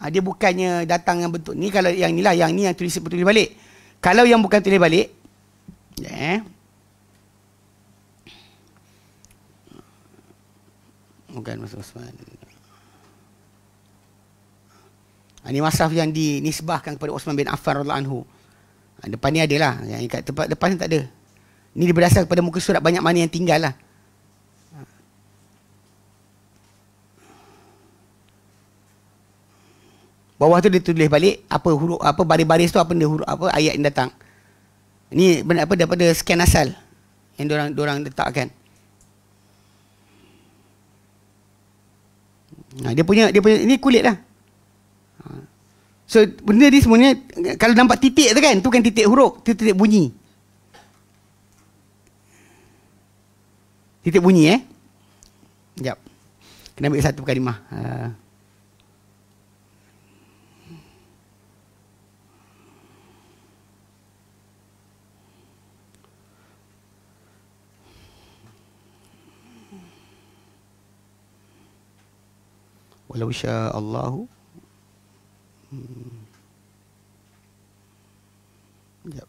Speaker 1: Dia bukannya datang yang bentuk ni. Kalau yang ni lah, yang ni yang tulis balik. Kalau yang bukan tulis balik, bukan Mas Osman. Ini masraf yang dinisbahkan kepada Osman bin Affan radhiyallahu anhu. Depan ni ada lah. Yang kat tempat depan ni tak ada. Ini berdasar kepada muka surat banyak mana yang tinggal lah. Bawah tu dia tulis balik apa huruf, apa baris-baris tu apa benda huruf, apa ayat yang datang. Ini benda apa daripada scan asal yang diorang letakkan. Dia punya ini kulit lah. So benda ni semuanya kalau nampak titik tu kan, tu kan titik huruf, tu titik bunyi. Titik bunyi Sekejap. Kena ambil satu kalimah. Walau syaa Allahu. Sekejap.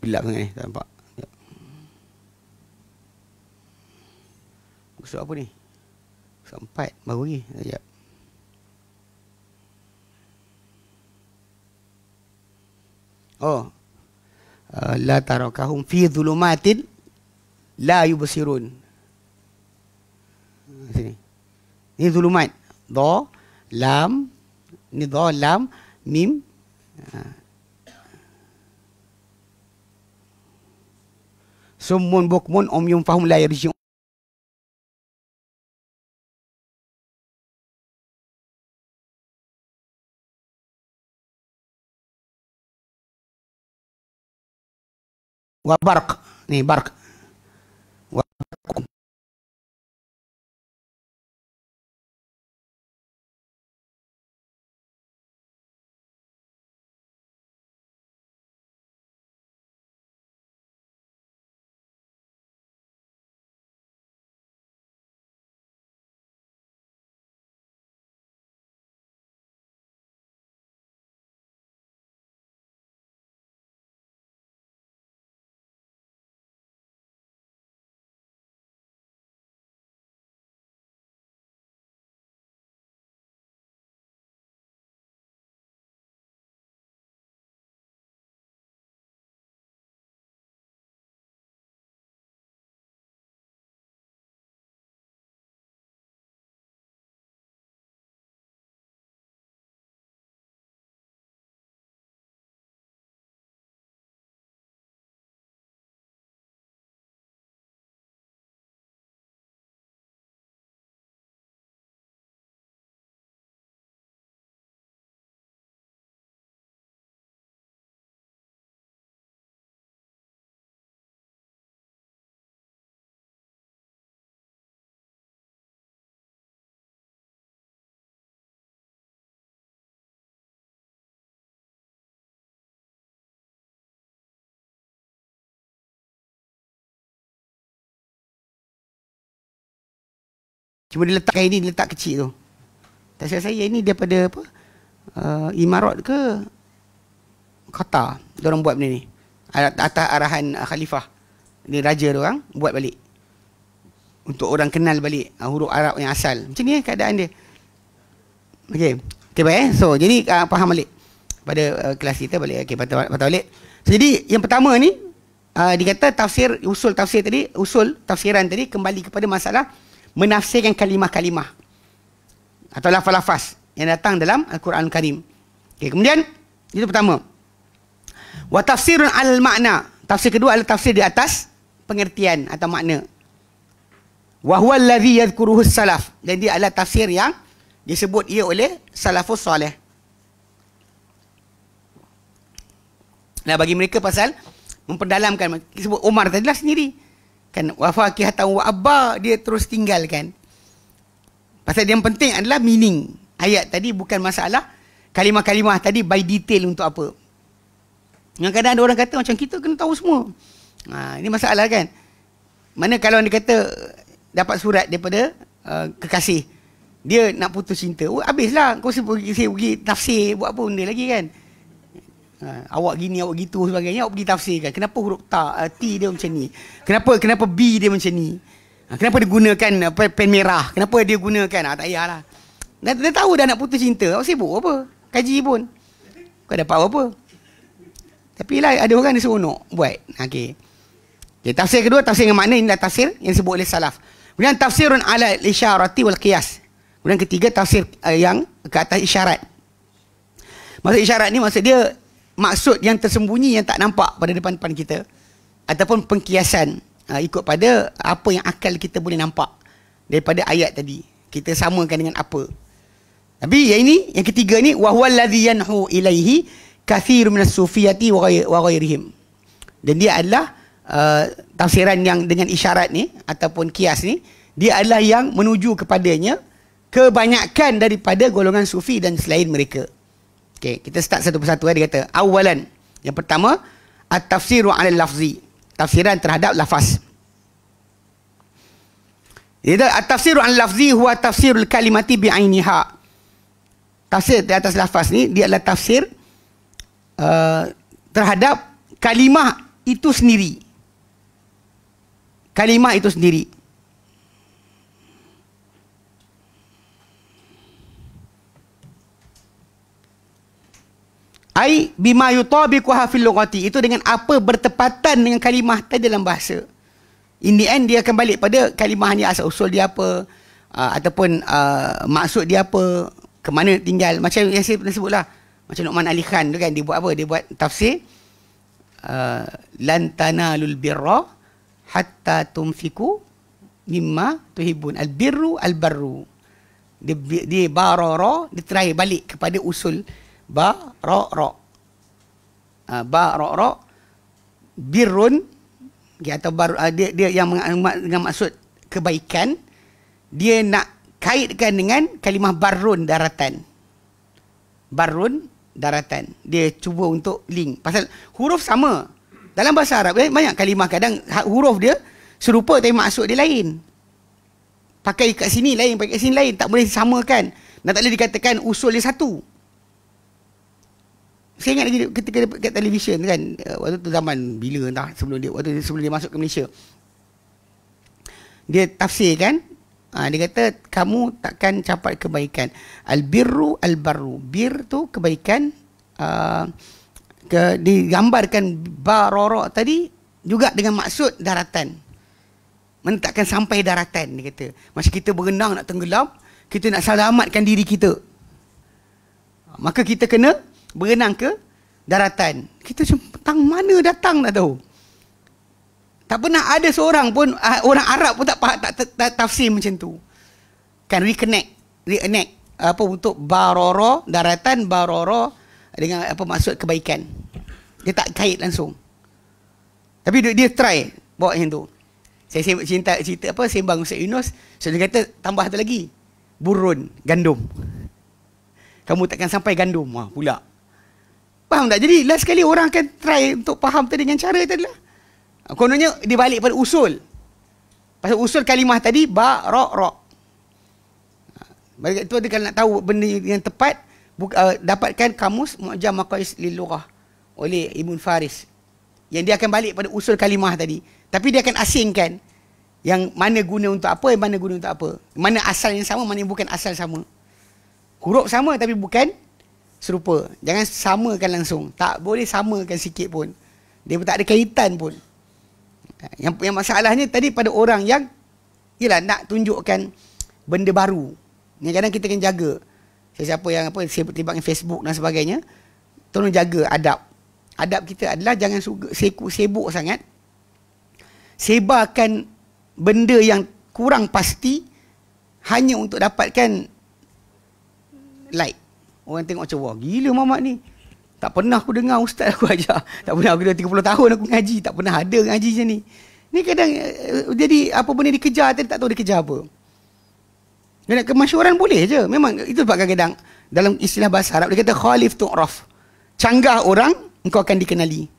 Speaker 1: Gelap sangat ni, tak nampak. Sekejap. Maksud apa ni? Maksud 4 baru lagi. Sekejap. La tarakahum fi dhulumatin la yubsirun. Sini. Ni zulumat. Dha, lam, ni dha, lam, mim. Summun bukmun umyun fahum la yarji'un. Wa barq. Ni barq. Wa Cuma dia letakkan ini, dia letak kecil tu. Tak silap saya ini daripada apa? Imarat ke Qatar. Diorang buat benda ni. Atas arahan khalifah. Dia raja diorang buat balik. Untuk orang kenal balik huruf Arab yang asal. Macam ni keadaan dia. Okey. Okey baik So, jadi faham balik pada kelas kita balik. Okey, patah balik. So, jadi yang pertama ni dikata usul tafsiran tadi kembali kepada masalah menafsirkan kalimah-kalimah atau lafaz-lafaz yang datang dalam Al-Quran Al-Karim. Okay, kemudian itu pertama. Wa tafsirun al makna. Tafsir kedua adalah tafsir di atas pengertian atau makna. Wa huwa allazi yadhkuruhu salaf. Dan dia adalah tafsir yang disebut ia oleh salafus soleh. Nah, bagi mereka pasal memperdalamkan, disebut Umar tadilah sendiri kan, wa faqihatan wa abba, dia terus tinggalkan. Pasal yang penting adalah meaning ayat tadi, bukan masalah kalimah-kalimah tadi by detail untuk apa. Yang kadang ada orang kata macam kita kena tahu semua. Ini masalah kan. Mana kalau dia kata dapat surat daripada kekasih, dia nak putus cinta, habislah kau pergi tafsir, buat apa benda lagi kan. Awak gini, awak gitu sebagainya, awak pergi tafsirkan. Kenapa huruf T dia macam ni? Kenapa B dia macam ni? Kenapa dia gunakan pen merah? Kenapa dia gunakan? Tak payahlah. Dia tahu dah nak putus cinta. Awak sibuk apa? Kaji pun. Kau dapat apa? Tapi lah ada orang dia seronok buat. Okey. Okay, tafsir kedua, tafsir dengan makna, inilah tafsir yang disebut oleh salaf. Kemudian tafsirun ala al-isyarati wal qiyas. Kemudian ketiga, tafsir yang ke atas isyarat. Maksud isyarat ni maksud dia maksud yang tersembunyi yang tak nampak pada depan-depan kita, ataupun pengkiasan ikut pada apa yang akal kita boleh nampak daripada ayat tadi, kita samakan dengan apa. Tapi yang ini, yang ketiga ni, wa huwal ladzi yanhu ilaihi katsirun minas sufiyati wa ghairihim. Dan dia adalah tafsiran yang dengan isyarat ni ataupun kias ni, dia adalah yang menuju kepadanya kebanyakan daripada golongan sufi dan selain mereka. Okey, kita start satu persatu. Dia kata, awalan, yang pertama, at-tafsiru 'ala al-lafzi, tafsiran terhadap lafaz. Jadi at-tafsiru 'ala al-lafzi huwa tafsirul kalimati bi'ainiha. Tafsir di atas lafaz ni, dia adalah tafsir terhadap kalimah itu sendiri. Kalimah itu sendiri. Ai bima yutabiquha fil lughati, itu dengan apa bertepatan dengan kalimah tadi dalam bahasa. In the end dia akan balik pada kalimah ni, asal usul dia apa, ataupun maksud dia apa, ke mana tinggal. Macam yang saya pernah sebutlah, macam Nu'man Ali Khan tu kan, dia buat apa? Dia buat tafsir lan tanalul birra hatta tumfiku mimma tuhibun. Al birru al barru. Dia barara, dia terakhir balik kepada usul ba ra birrun, atau dia yang dengan maksud kebaikan, dia nak kaitkan dengan kalimah barrun, daratan. Barrun, daratan. Dia cuba untuk link pasal huruf sama dalam bahasa Arab. Banyak kalimah kadang huruf dia serupa tapi maksud dia lain. Pakai kat sini lain, pakai kat sini lain, tak boleh samakan. Dan tak boleh dikatakan usul dia satu. Saya ingat lagi ketika dekat televisyen kan, waktu tu zaman bila entah, sebelum dia masuk ke Malaysia, dia tafsir kan, dia kata kamu takkan capai kebaikan. Al-birru al-barru. Bir tu kebaikan, digambarkan barara tadi juga dengan maksud daratan. Mana takkan sampai daratan, dia kata. Masa kita berenang nak tenggelam, kita nak selamatkan diri kita, maka kita kena berenang ke daratan. Kita tentang mana datang tak tahu. Tak pernah ada seorang pun, orang Arab pun tak tafsir macam tu. Kan reconnect apa untuk barara, daratan, barara dengan apa maksud kebaikan. Dia tak kait langsung. Tapi dia try bawa macam tu. Saya cerita apa, sembang Ustaz Yunus, so dia kata tambah satu lagi. Burun, gandum. Kamu takkan sampai gandum pula. Faham tak? Jadi last sekali orang akan try untuk faham tadi dengan cara tadi lah. Kononnya dia balik pada usul. Pasal usul kalimah tadi ba ra ra. Bagi itu, dia kalau nak tahu benda yang tepat, dapatkan kamus Mu'jam Maqais lil Lughah oleh Ibn Faris, yang dia akan balik pada usul kalimah tadi, tapi dia akan asingkan yang mana guna untuk apa, yang mana guna untuk apa, mana asal yang sama, mana yang bukan asal sama. Huruf sama tapi bukan serupa. Jangan samakan langsung, tak boleh samakan sikit pun, dia pun tak ada kaitan pun. Yang masalahnya tadi pada orang yang ialah nak tunjukkan benda baru ni, kadang kita kena jaga. Siapa yang tiba-tiba Facebook dan sebagainya, tolong jaga adab. Adab kita adalah jangan sibuk sangat sebarkan benda yang kurang pasti hanya untuk dapatkan like. Orang tengok macam, wah gila Muhammad ni, tak pernah aku dengar ustaz aku ajar, tak pernah aku dah 30 tahun aku ngaji, tak pernah ada ngaji macam ni. Ni kadang jadi apa benda dikejar, tak tahu dikejar apa. Nak kemasyhuran boleh je. Memang itu sebab kadang-kadang dalam istilah bahasa Arab dia kata khalif tu'raf. Canggah orang, engkau akan dikenali.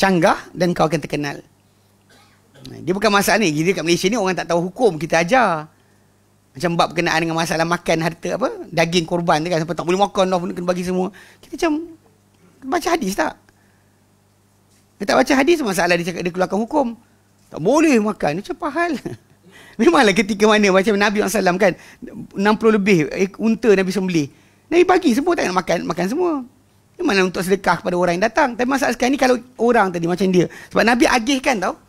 Speaker 1: Canggah dan kau akan terkenal. Dia bukan masalah ni. Dia kat Malaysia ni orang tak tahu hukum, kita ajar. Macam bab berkenaan dengan masalah makan harta apa, daging korban tu kan, sampai tak boleh makan dah, kena bagi semua. Kita macam baca hadis tak? Dia tak baca hadis, masalah dia cakap dia keluarkan hukum. Tak boleh makan. Macam apa hal? Memanglah ketika mana macam Nabi SAW kan, 60 lebih unta Nabi sembelih, Nabi bagi semua, tak nak makan semua. Memanglah untuk sedekah kepada orang yang datang. Tapi masalah sekarang ni kalau orang tadi macam dia, sebab Nabi agihkan tau,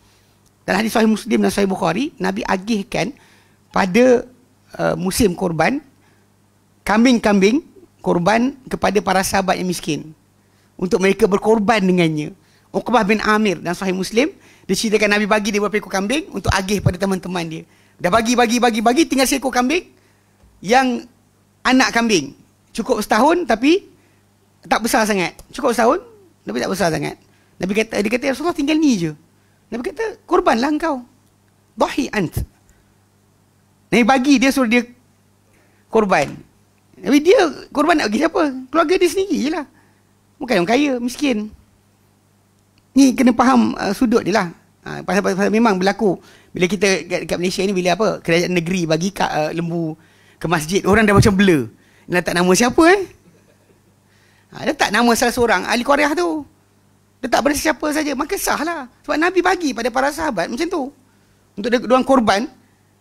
Speaker 1: dalam hadis Sahih Muslim dan Sahih Bukhari, Nabi agihkan pada musim korban, kambing-kambing korban kepada para sahabat yang miskin, untuk mereka berkorban dengannya. Uqbah bin Amir dan Sahih Muslim, diceritakan Nabi bagi dia beberapa ekor kambing untuk agih pada teman-teman dia. Dah bagi, tinggal seekor kambing yang anak kambing. Cukup setahun tapi tak besar sangat. Cukup setahun tapi tak besar sangat. Nabi kata, dia kata, ya Rasulullah, tinggal ni je. Nabi kata, korbanlah engkau. Dhahi ant. Nabi bagi, dia suruh dia korban. Tapi dia korban nak bagi siapa? Keluarga dia sendiri je lah. Bukan orang kaya, miskin. Ni kena faham sudut dia lah. Pasal memang berlaku bila kita kat Malaysia ni, bila apa kerajaan negeri bagi lembu ke masjid, orang dah macam blur. Dia letak nama siapa dia tak nama salah seorang ahli Korea tu, dia tak pada siapa saja, maka sah lah. Sebab Nabi bagi pada para sahabat macam tu, untuk diorang korban,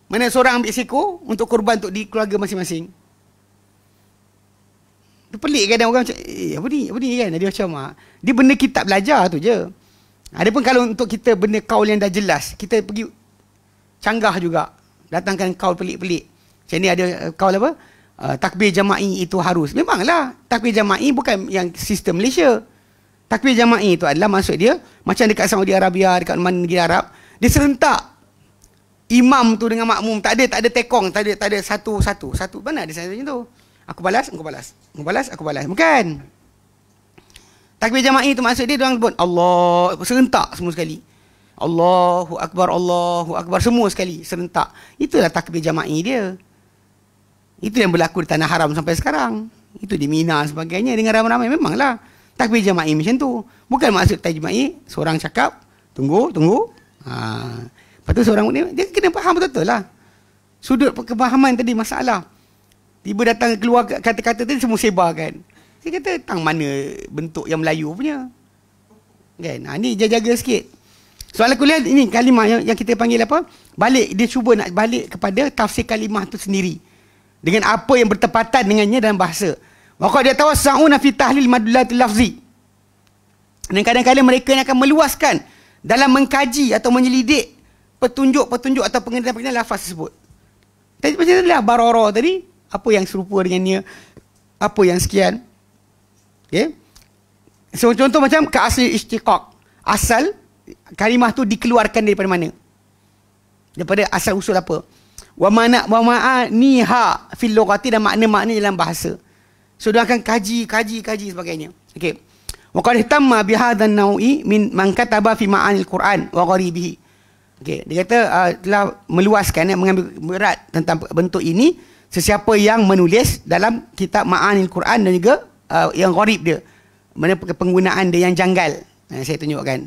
Speaker 1: mana seorang ambil seekor untuk korban untuk di keluarga masing-masing. Itu pelik kadang orang macam, apa ni kan, dia macam dia benda kita belajar tu je. Adapun kalau untuk kita benda kaul yang dah jelas, kita pergi canggah juga, datangkan kaul pelik-pelik. Macam ni ada kaul apa, takbir jama'i itu harus. Memanglah takbir jama'i bukan yang sistem Malaysia. Takbir jama'i itu adalah maksud dia macam dekat Saudi Arabia, dekat mana negeri Arab, dia serentak imam tu dengan makmum, tak ada tekong, tak ada satu. Mana ada macam tu? Aku balas, engkau balas. Engkau balas, aku balas. Bukan. Takbir jama'i itu maksud dia orang sebut Allah, serentak semua sekali. Allahu Akbar, semua sekali serentak. Itulah takbir jama'i dia. Itu yang berlaku di tanah haram sampai sekarang. Itu di Mina sebagainya dengan ramai-ramai. Memanglah takbir jama'i macam tu. Bukan maksud takbir jama'i seorang cakap, tunggu. Lepas tu seorang dia kena faham betul-betul lah. Sudut kefahaman tadi masalah. Tiba datang keluar kata-kata tadi semua sebarkan. Dia kata, tang mana bentuk yang Melayu punya. Kan? Ni jaga sikit. Soalan kuliah ini kalimah yang kita panggil apa? Balik, dia cuba nak balik kepada tafsir kalimah tu sendiri. Dengan apa yang bertepatan dengannya dalam bahasa. Maka dia tawassa'una fi tahlil madlullatil lafzi. Dan kadang-kadang mereka yang akan meluaskan dalam mengkaji atau menyelidik petunjuk-petunjuk atau pengertian-pengertian lafaz tersebut. Tadi macam tadi lah, barara tadi, apa yang serupa dengannya, apa yang sekian. Okay. So, contoh macam ke asli istiqaq. Asal kalimah tu dikeluarkan daripada mana? Daripada asal usul apa? Wa ma'aniha fil lughati, dan makna-makna dalam bahasa. So, dia akan kaji sebagainya. Okey. Wa qad ihtamma bi hadzal nau'i min man kataba fi ma'anil Quran wa gharibihi. Okey, dia kata telah meluaskan, mengambil berat tentang bentuk ini sesiapa yang menulis dalam kitab Ma'anil Quran dan juga yang gharib dia. Mana penggunaan dia yang janggal. Saya tunjukkan.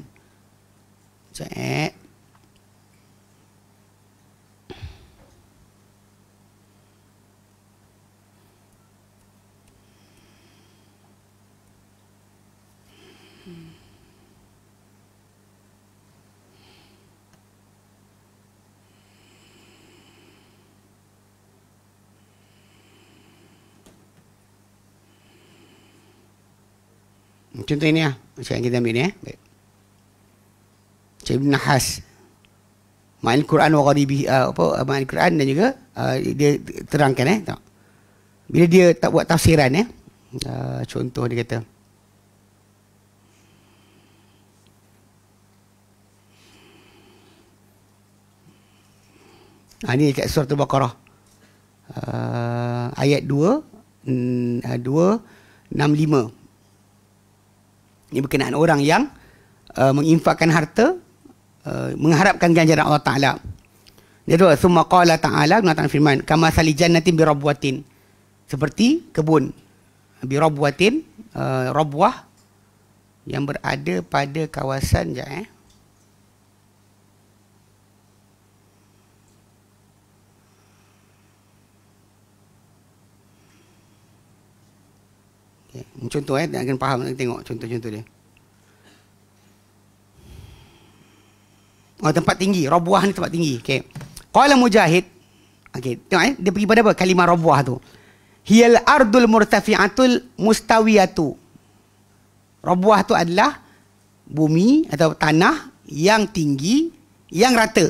Speaker 1: Cek. Contoh ini lah. Macam yang kita ambil ni. Baik. Macam Ibn Nahas. Ma'al Quran wa gharibi. Ma'al Quran dan juga dia terangkan. Tak. Bila dia tak buat tafsiran. Contoh dia kata. Ini dekat surah Al-Baqarah. Ayat 265. Ini berkenaan orang yang menginfakkan harta mengharapkan ganjaran Allah Ta'ala. Dia tu summa qala ta'ala, Allah Ta'ala firman, kama sali jannatin bi rabwatin, seperti kebun bi rabwatin, rabwah yang berada pada kawasan contoh nak kena faham, nak tengok contoh-contoh dia. Tempat tinggi, rabuah ni tempat tinggi. Okey. Qala Mujahid. Okey, tengok dia pergi pada apa? Kalimah rabuah tu. Hiyal ardul murtafi'atul mustawiyatu. Rabuah tu adalah bumi atau tanah yang tinggi, yang rata.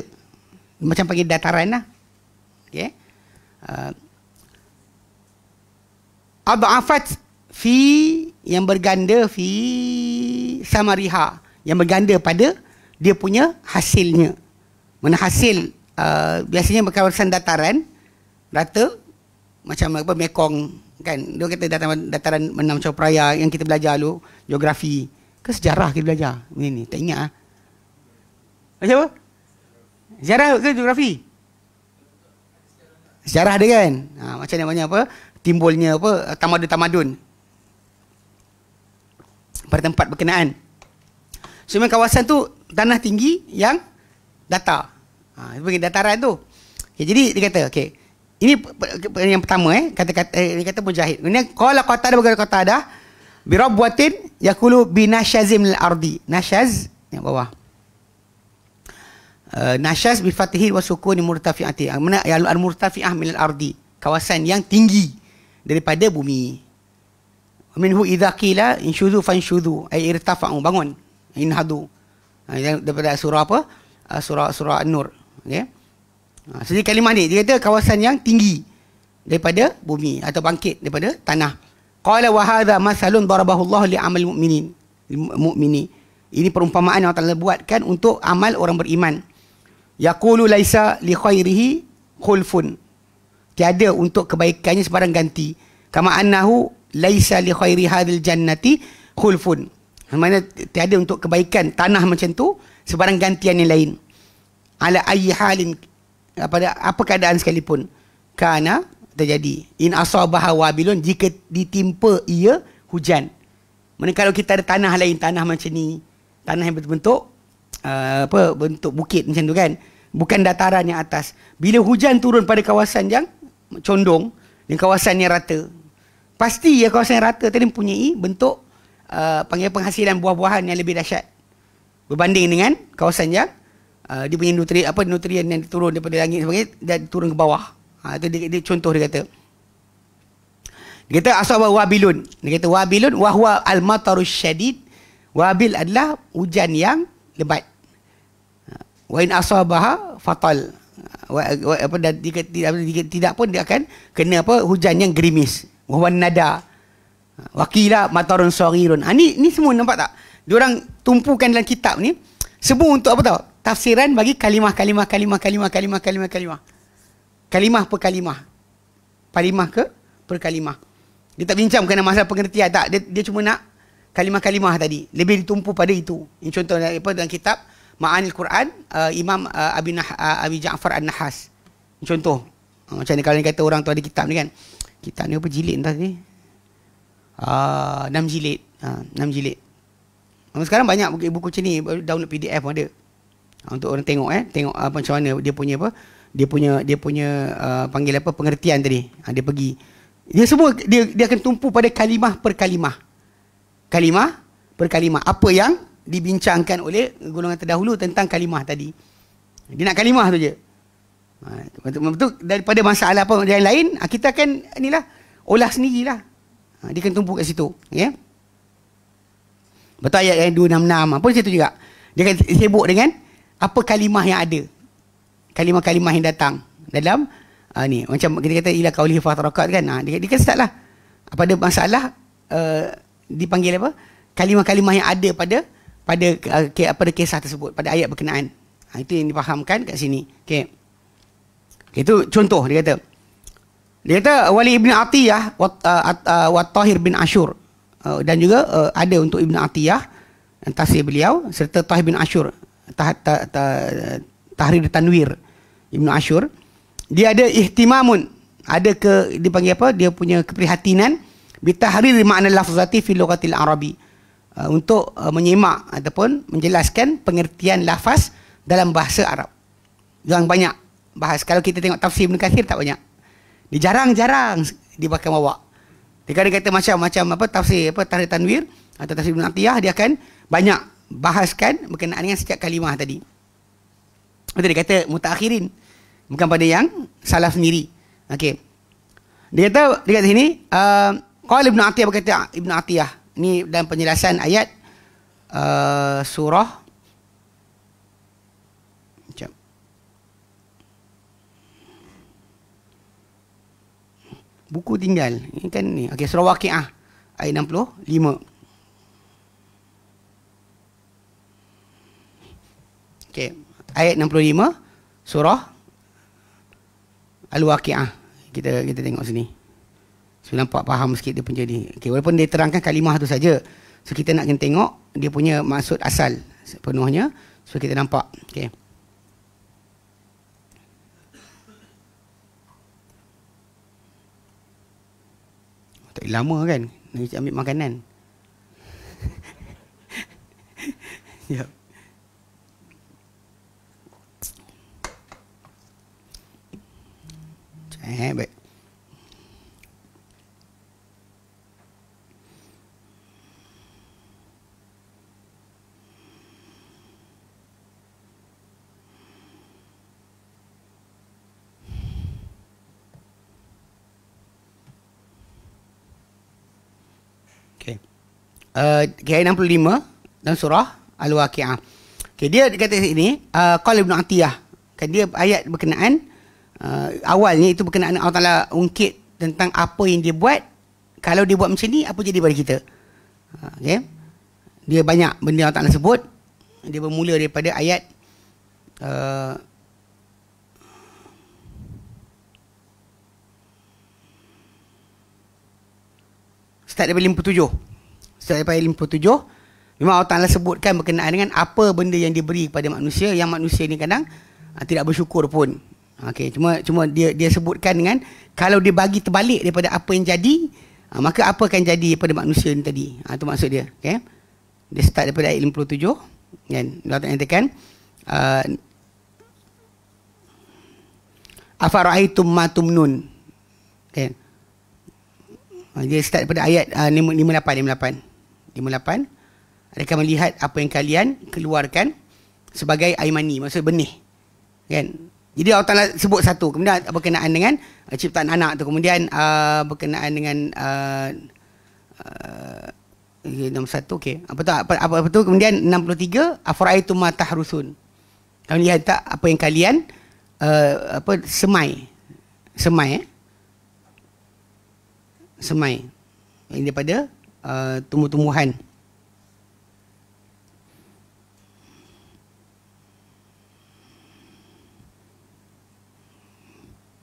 Speaker 1: Macam panggil dataran lah. Okey. Ad'afat fi, yang berganda, fi samariha, yang berganda pada dia punya hasilnya. Mana hasil biasanya berkawasan dataran rata, macam apa Mekong kan, dia kata dataran menam Chao Phraya yang kita belajar dulu, geografi ke sejarah kita belajar ni tak ingat macam apa, sejarah ke geografi, sejarah dia kan. Macam namanya apa, timbulnya apa tamadun-tamadun pada tempat berkenaan. So kawasan tu tanah tinggi yang datar. Itu bagi dataran tu. Okay, jadi dia kata, okey. Ini yang pertama kata-kata dia kata Mujahid. Ini qala Qatadah, berkata Qatadah bi rabwatin yakulu bi nashazim al-ardi. Nashaz yang bawah. Nashaz bi fathihi wa sukuni murtafi'ati. Mana al-murtafi'ah min al-ardi. Kawasan yang tinggi daripada bumi. Minhu idza qila insyudhu fansyudhu, ay irtafa'u, bangun, inhadu. Daripada surah apa? Surah An-Nur. Okey. Jadi kalimah ni dia kata kawasan yang tinggi daripada bumi atau bangkit daripada tanah. Qala wa hadha masalun darabahu Allah li amal mu'mini. Ini perumpamaan yang Allah buatkan untuk amal orang beriman. Yaqulu laisa li khairihi khulfun. Tiada untuk kebaikannya sebarang ganti. Kama annahu laisa li khairi hadhil jannati khulfun. Maksudnya tiada untuk kebaikan tanah macam tu sebarang gantian yang lain. Ala ayyi halin, pada apa keadaan sekalipun, kana terjadi, in asabaha wabilun, jika ditimpa ia hujan. Maksudnya kalau kita ada tanah lain, tanah macam ni, tanah yang berbentuk bentuk bukit macam tu kan, bukan dataran yang atas, bila hujan turun pada kawasan yang condong dan kawasan yang rata, pasti ya kawasan yang rata tadi mempunyai bentuk panggil penghasilan buah-buahan yang lebih dahsyat berbanding dengan kawasan yang dia punya nutrien yang turun daripada langit sebagainya dan turun ke bawah. Itu dia contoh dia kata. Dia kata asaba wabilun. Dia kata wabilun wa huwa al-matarus syadid. Wabil adalah hujan yang lebat. Wa in asabaha fatal. Tidak pun dia akan kena hujan yang gerimis. Wa huwa nada. Wakila matarun saghirun. Ni semua nampak tak? Diorang tumpukan dalam kitab ni semua untuk apa tahu? Tafsiran bagi kalimah. Kalimah per kalimah. Kalimah per kalimah. Dia tak bincang mengenai masalah pengertian tak. Dia cuma nak kalimah-kalimah tadi. Lebih ditumpu pada itu. Ini contoh dalam kitab Ma'anil Quran, Imam Abi Ja'far An-Nahas. Ini contoh. Macam ni kalau ni kata orang tu ada kitab ni kan. Kitab ni apa jilid entah ni? 6 jilid. 6 jilid. Sekarang banyak buku macam ni, download PDF pun ada. Untuk orang tengok tengok macam mana dia punya panggil pengertian tadi. Dia pergi. Dia semua dia akan tumpu pada kalimah per kalimah. Kalimah per kalimah. Apa yang dibincangkan oleh golongan terdahulu tentang kalimah tadi. Dia nak kalimah tu je. Betul daripada masalah apa yang lain, kita akan inilah olah sendirilah. Dia akan tumpu kat situ, ya. Betul ayat yang 266 apa situ juga. Dia akan sibuk dengan apa kalimah yang ada. Kalimah-kalimah yang datang dalam ni. Macam kita kata ila qaulihi fatarakat kan. Dia kan start lah. Pada masalah dipanggil apa? Kalimah-kalimah yang ada pada kisah tersebut, pada ayat berkenaan. Itu yang difahamkan kat sini. Okey. Itu contoh dia kata. Dia kata Wali Ibn Atiyah wa Tahir bin Ashur. Dan juga ada untuk Ibn Atiyah tafsir beliau serta Tahir bin Ashur Tahrir Tanwir Ibn Ashur. Dia ada ihtimamun, ada dipanggil apa, dia punya keprihatinan bitahrir makna lafzati fi lughatil arabi, untuk menyimak ataupun menjelaskan pengertian lafaz dalam bahasa Arab. Yang banyak bahas. Kalau kita tengok tafsir Ibn Kathir tak banyak. Dia jarang-jarang dipakai bawa. Dia kata macam-macam apa tafsir apa Tahrir Tanwir atau tafsir Ibn Atiyah, dia akan banyak bahaskan berkenaan dengan setiap kalimah tadi. Betul dia kata mutaakhirin, bukan pada yang salaf sendiri. Okey. Dia kata sini qala Ibn Atiyah, berkata Ibn Atiyah ni dalam penjelasan ayat surah macam buku tinggal ini kan ni. Okey, surah Waqiah ayat 65. Okey, ayat 65 surah Al-Waqiah. Kita tengok sini. So, nampak faham sikit dia punya ni. Okey, walaupun dia terangkan kalimah tu saja. So kita nak kena tengok dia punya maksud asal sepenuhnya. So kita nampak. Okey. Tak lama kan nak ambil makanan. Ya. Baik. Ayat 65 dalam surah Al-Waqiah. Okay, dia kata sini qala Ibn Atiyah, kan dia ayat berkenaan awalnya itu berkenaan Allah Taala ungkit tentang apa yang dia buat. Kalau dia buat macam ni, apa jadi pada kita? Okay. Dia banyak benda Allah Taala sebut. Dia bermula daripada ayat start daripada 57. Sampai 57 memang Allah Ta'ala sebutkan berkenaan dengan apa benda yang diberi kepada manusia, yang manusia ni kadang tidak bersyukur pun. Okey, cuma dia sebutkan dengan kalau dia bagi terbalik daripada apa yang jadi, maka apa akan jadi pada manusia ni tadi. Itu maksud dia. Okey. Dia start daripada ayat 57 kan. Allah Ta'ala nyatakan afara'aitum ma tumnun. Okey. Dia start daripada ayat 58. Adakah melihat apa yang kalian keluarkan sebagai air mani, maksud benih kan. Jadi Allah Ta'ala sebut satu, kemudian berkenaan dengan ciptaan anak tu, kemudian berkenaan dengan nombor satu. Okey, apa tu, kemudian 63 afara'aitum ma tahrusun, kalian lihat tak apa yang kalian semai ini daripada tumbuh-tumbuhan.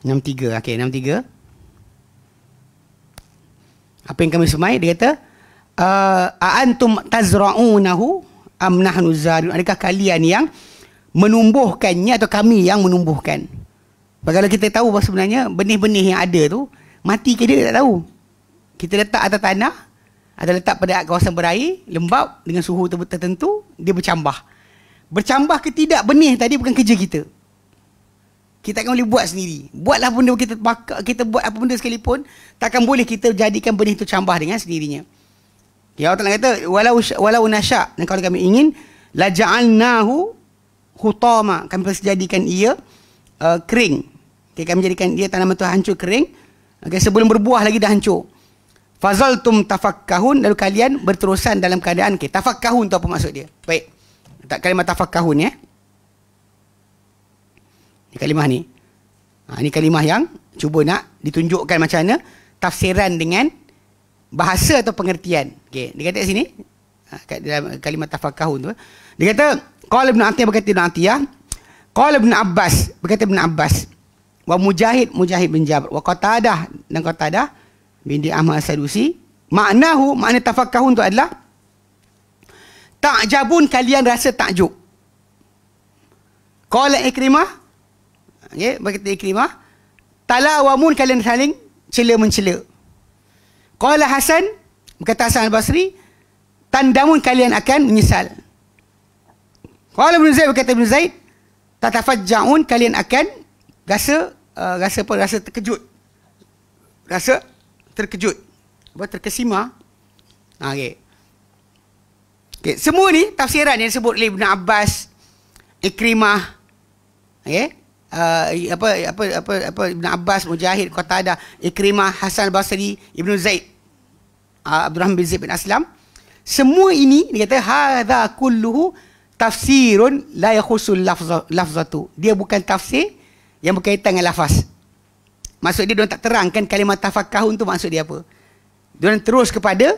Speaker 1: Enam tiga. Okey, 63. Apa yang kami semai, dia kata antum tazra'unahu am nahnu zari'un, adakah kalian yang menumbuhkannya atau kami yang menumbuhkan? Kalau kita tahu bahawa sebenarnya benih-benih yang ada tu mati ke dia, tak tahu. Kita letak atas tanah atau letak pada kawasan berair, lembap dengan suhu tertentu, dia bercambah. Bercambah ke tidak benih tadi bukan kerja kita. Kita akan boleh buat sendiri. Buatlah benda kita buat apa benda sekalipun, takkan boleh kita jadikan benih itu cambah dengan sendirinya. Ya, Allah Ta'ala kata walau nasya', dan kalau kami ingin la ja'alnahu hutama, kami pasti jadikan ia kering. Okay, kami jadikan dia tanaman tu hancur kering. Okay, sebelum berbuah lagi dah hancur. Fazaltum tafakkahun, lalu kalian berterusan dalam keadaan tafakkahun tu apa maksud dia? Baik. Tak kalimah tafakkahun ya. Ini kalimah ni. Ini kalimah yang cuba nak ditunjukkan macam mana tafsiran dengan bahasa atau pengertian. Okey, dia kata kat sini kat dalam kalimah tafakkahun tu. Dia kata qala Ibn Atiyah, berkata Ibn Atiyah, qala Ibn Abbas, berkata Ibn Abbas, wa Mujahid bin Jabr, wa Qatadah dan Qatadah bin Ahmad As-Sadusi, makna tafakkahun tu adalah ta'jabun, kalian rasa takjub. Qala Ikrimah, okey, berkata Ikrimah, talawamun, kalian saling cela-mencela. Qala Hasan, berkata Hasan Al-Basri, tandamun, kalian akan menyesal. Qala Ibn Zaid, berkata Ibn Zaid, tatafajja'un, kalian akan rasa terkejut. Rasa terkejut. Terkesima. Okey. Okey, semua ni tafsiran yang disebut oleh Ibn Abbas, Ikrimah, okey, Ibn Abbas, Mujahid, Qatadah, Ikrimah, Hasan Al-Basri, Ibn Zaid, Abdul Rahman bin Zaid bin Aslam. Semua ini dia kata hadza kulluhu tafsirun la yakhusul lafzatu. Dia bukan tafsir yang berkaitan dengan lafaz. Maksud dia diorang tak terangkan kalimah tafakkahun tu maksud dia apa. Diorang terus kepada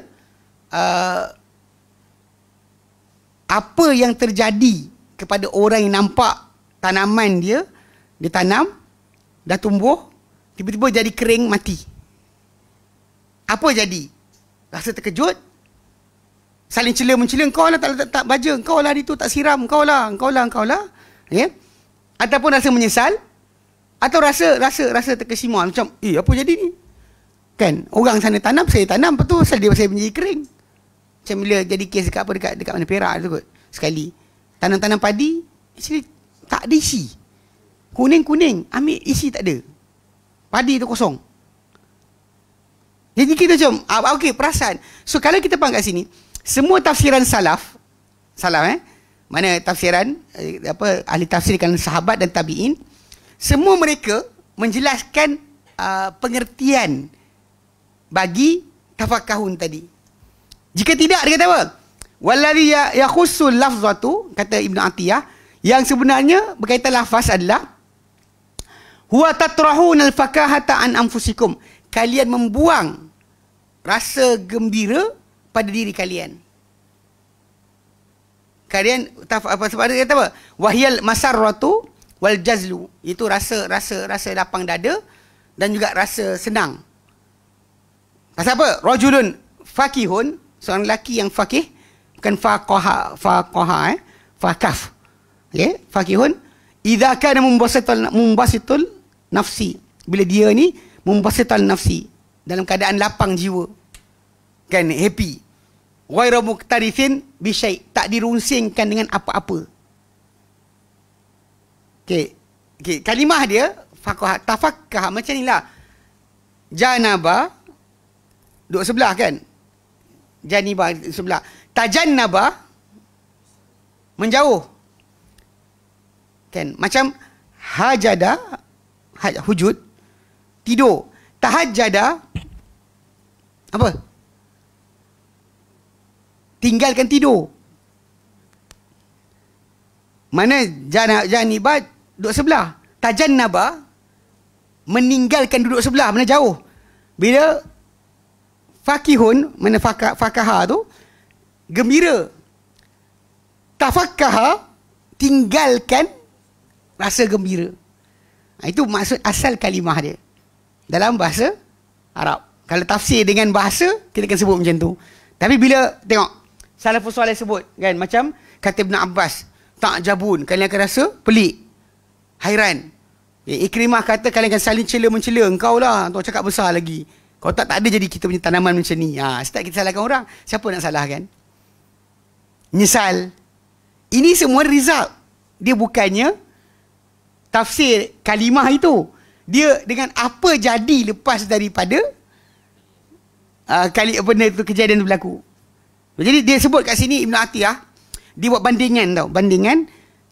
Speaker 1: apa yang terjadi kepada orang yang nampak tanaman dia tanam, dah tumbuh, tiba-tiba jadi kering, mati. Apa jadi? Rasa terkejut, saling cela-mencela, kau lah tak baja, kau lah hari tu tak siram, kau lah. Ya? Ataupun rasa menyesal, atau rasa terkesima, macam apa jadi ni? Kan, orang sana tanam, saya tanam, betul pasal dia saya menjadi kering. Macam bila jadi kes dekat mana Perak tu kot. Sekali tanam-tanam padi, actually tak ada isi. Kuning-kuning, ambil isi tak ada. Padi tu kosong. Jadi kita macam, okey, perasan. So kalau kita faham kat sini, semua tafsiran salaf, mana tafsiran ahli tafsir kalangan sahabat dan tabi'in, semua mereka menjelaskan pengertian bagi tafakkahun tadi. Jika tidak, dia kata apa? Wallazi yakhussul lafzatu, kata Ibn Atiyah, yang sebenarnya berkaitan lafaz adalah huwa tatrahun al-fakahata an anfusikum. Kalian membuang rasa gembira pada diri kalian. Kalian sebab dia kata apa? Wahyal masarratu wal jazlu. Itu rasa lapang dada dan juga rasa senang. Pasal apa? Rajulun fakihun, seorang lelaki yang fakih, bukan faqaha, fakaf. Okey, fakihun idza kana mumbasitul nafsi. Bila dia ni mumbasitul nafsi, dalam keadaan lapang jiwa. Kan, happy. Ghairu muqtarithin bi syai', tak dirunsingkan dengan apa-apa. Okey, kalimah dia faqaha, tafakkah macam inilah. Janaba duduk sebelah kan? Janibah sebelah. Tajannaba menjauh. Kan? Macam hajada, hujud, tidur. Tahajjada apa? Tinggalkan tidur. Mana janibah duduk sebelah. Tajannaba meninggalkan duduk sebelah, mana jauh. Bila fakihun, mana fakaha tu gembira. Tafakkaha tinggalkan rasa gembira. Itu maksud asal kalimah dia dalam bahasa Arab. Kalau tafsir dengan bahasa, kita akan sebut macam tu. Tapi bila tengok salafus soleh sebut kan, macam kata Ibn Abbas, ta'jabun, kalian akan rasa pelik, hairan. Ikrimah kata kalian akan saling cela-mencela, engkau lah tu cakap besar lagi. Kalau tak ada jadi kita punya tanaman macam ni. Setiap kita salahkan orang, siapa nak salahkan? Nyesal. Ini semua result. Dia bukannya tafsir kalimah itu. Dia dengan apa jadi lepas daripada benda itu, kejadian itu berlaku. Jadi dia sebut kat sini Ibn Atiyah, dia buat bandingan tau. Bandingan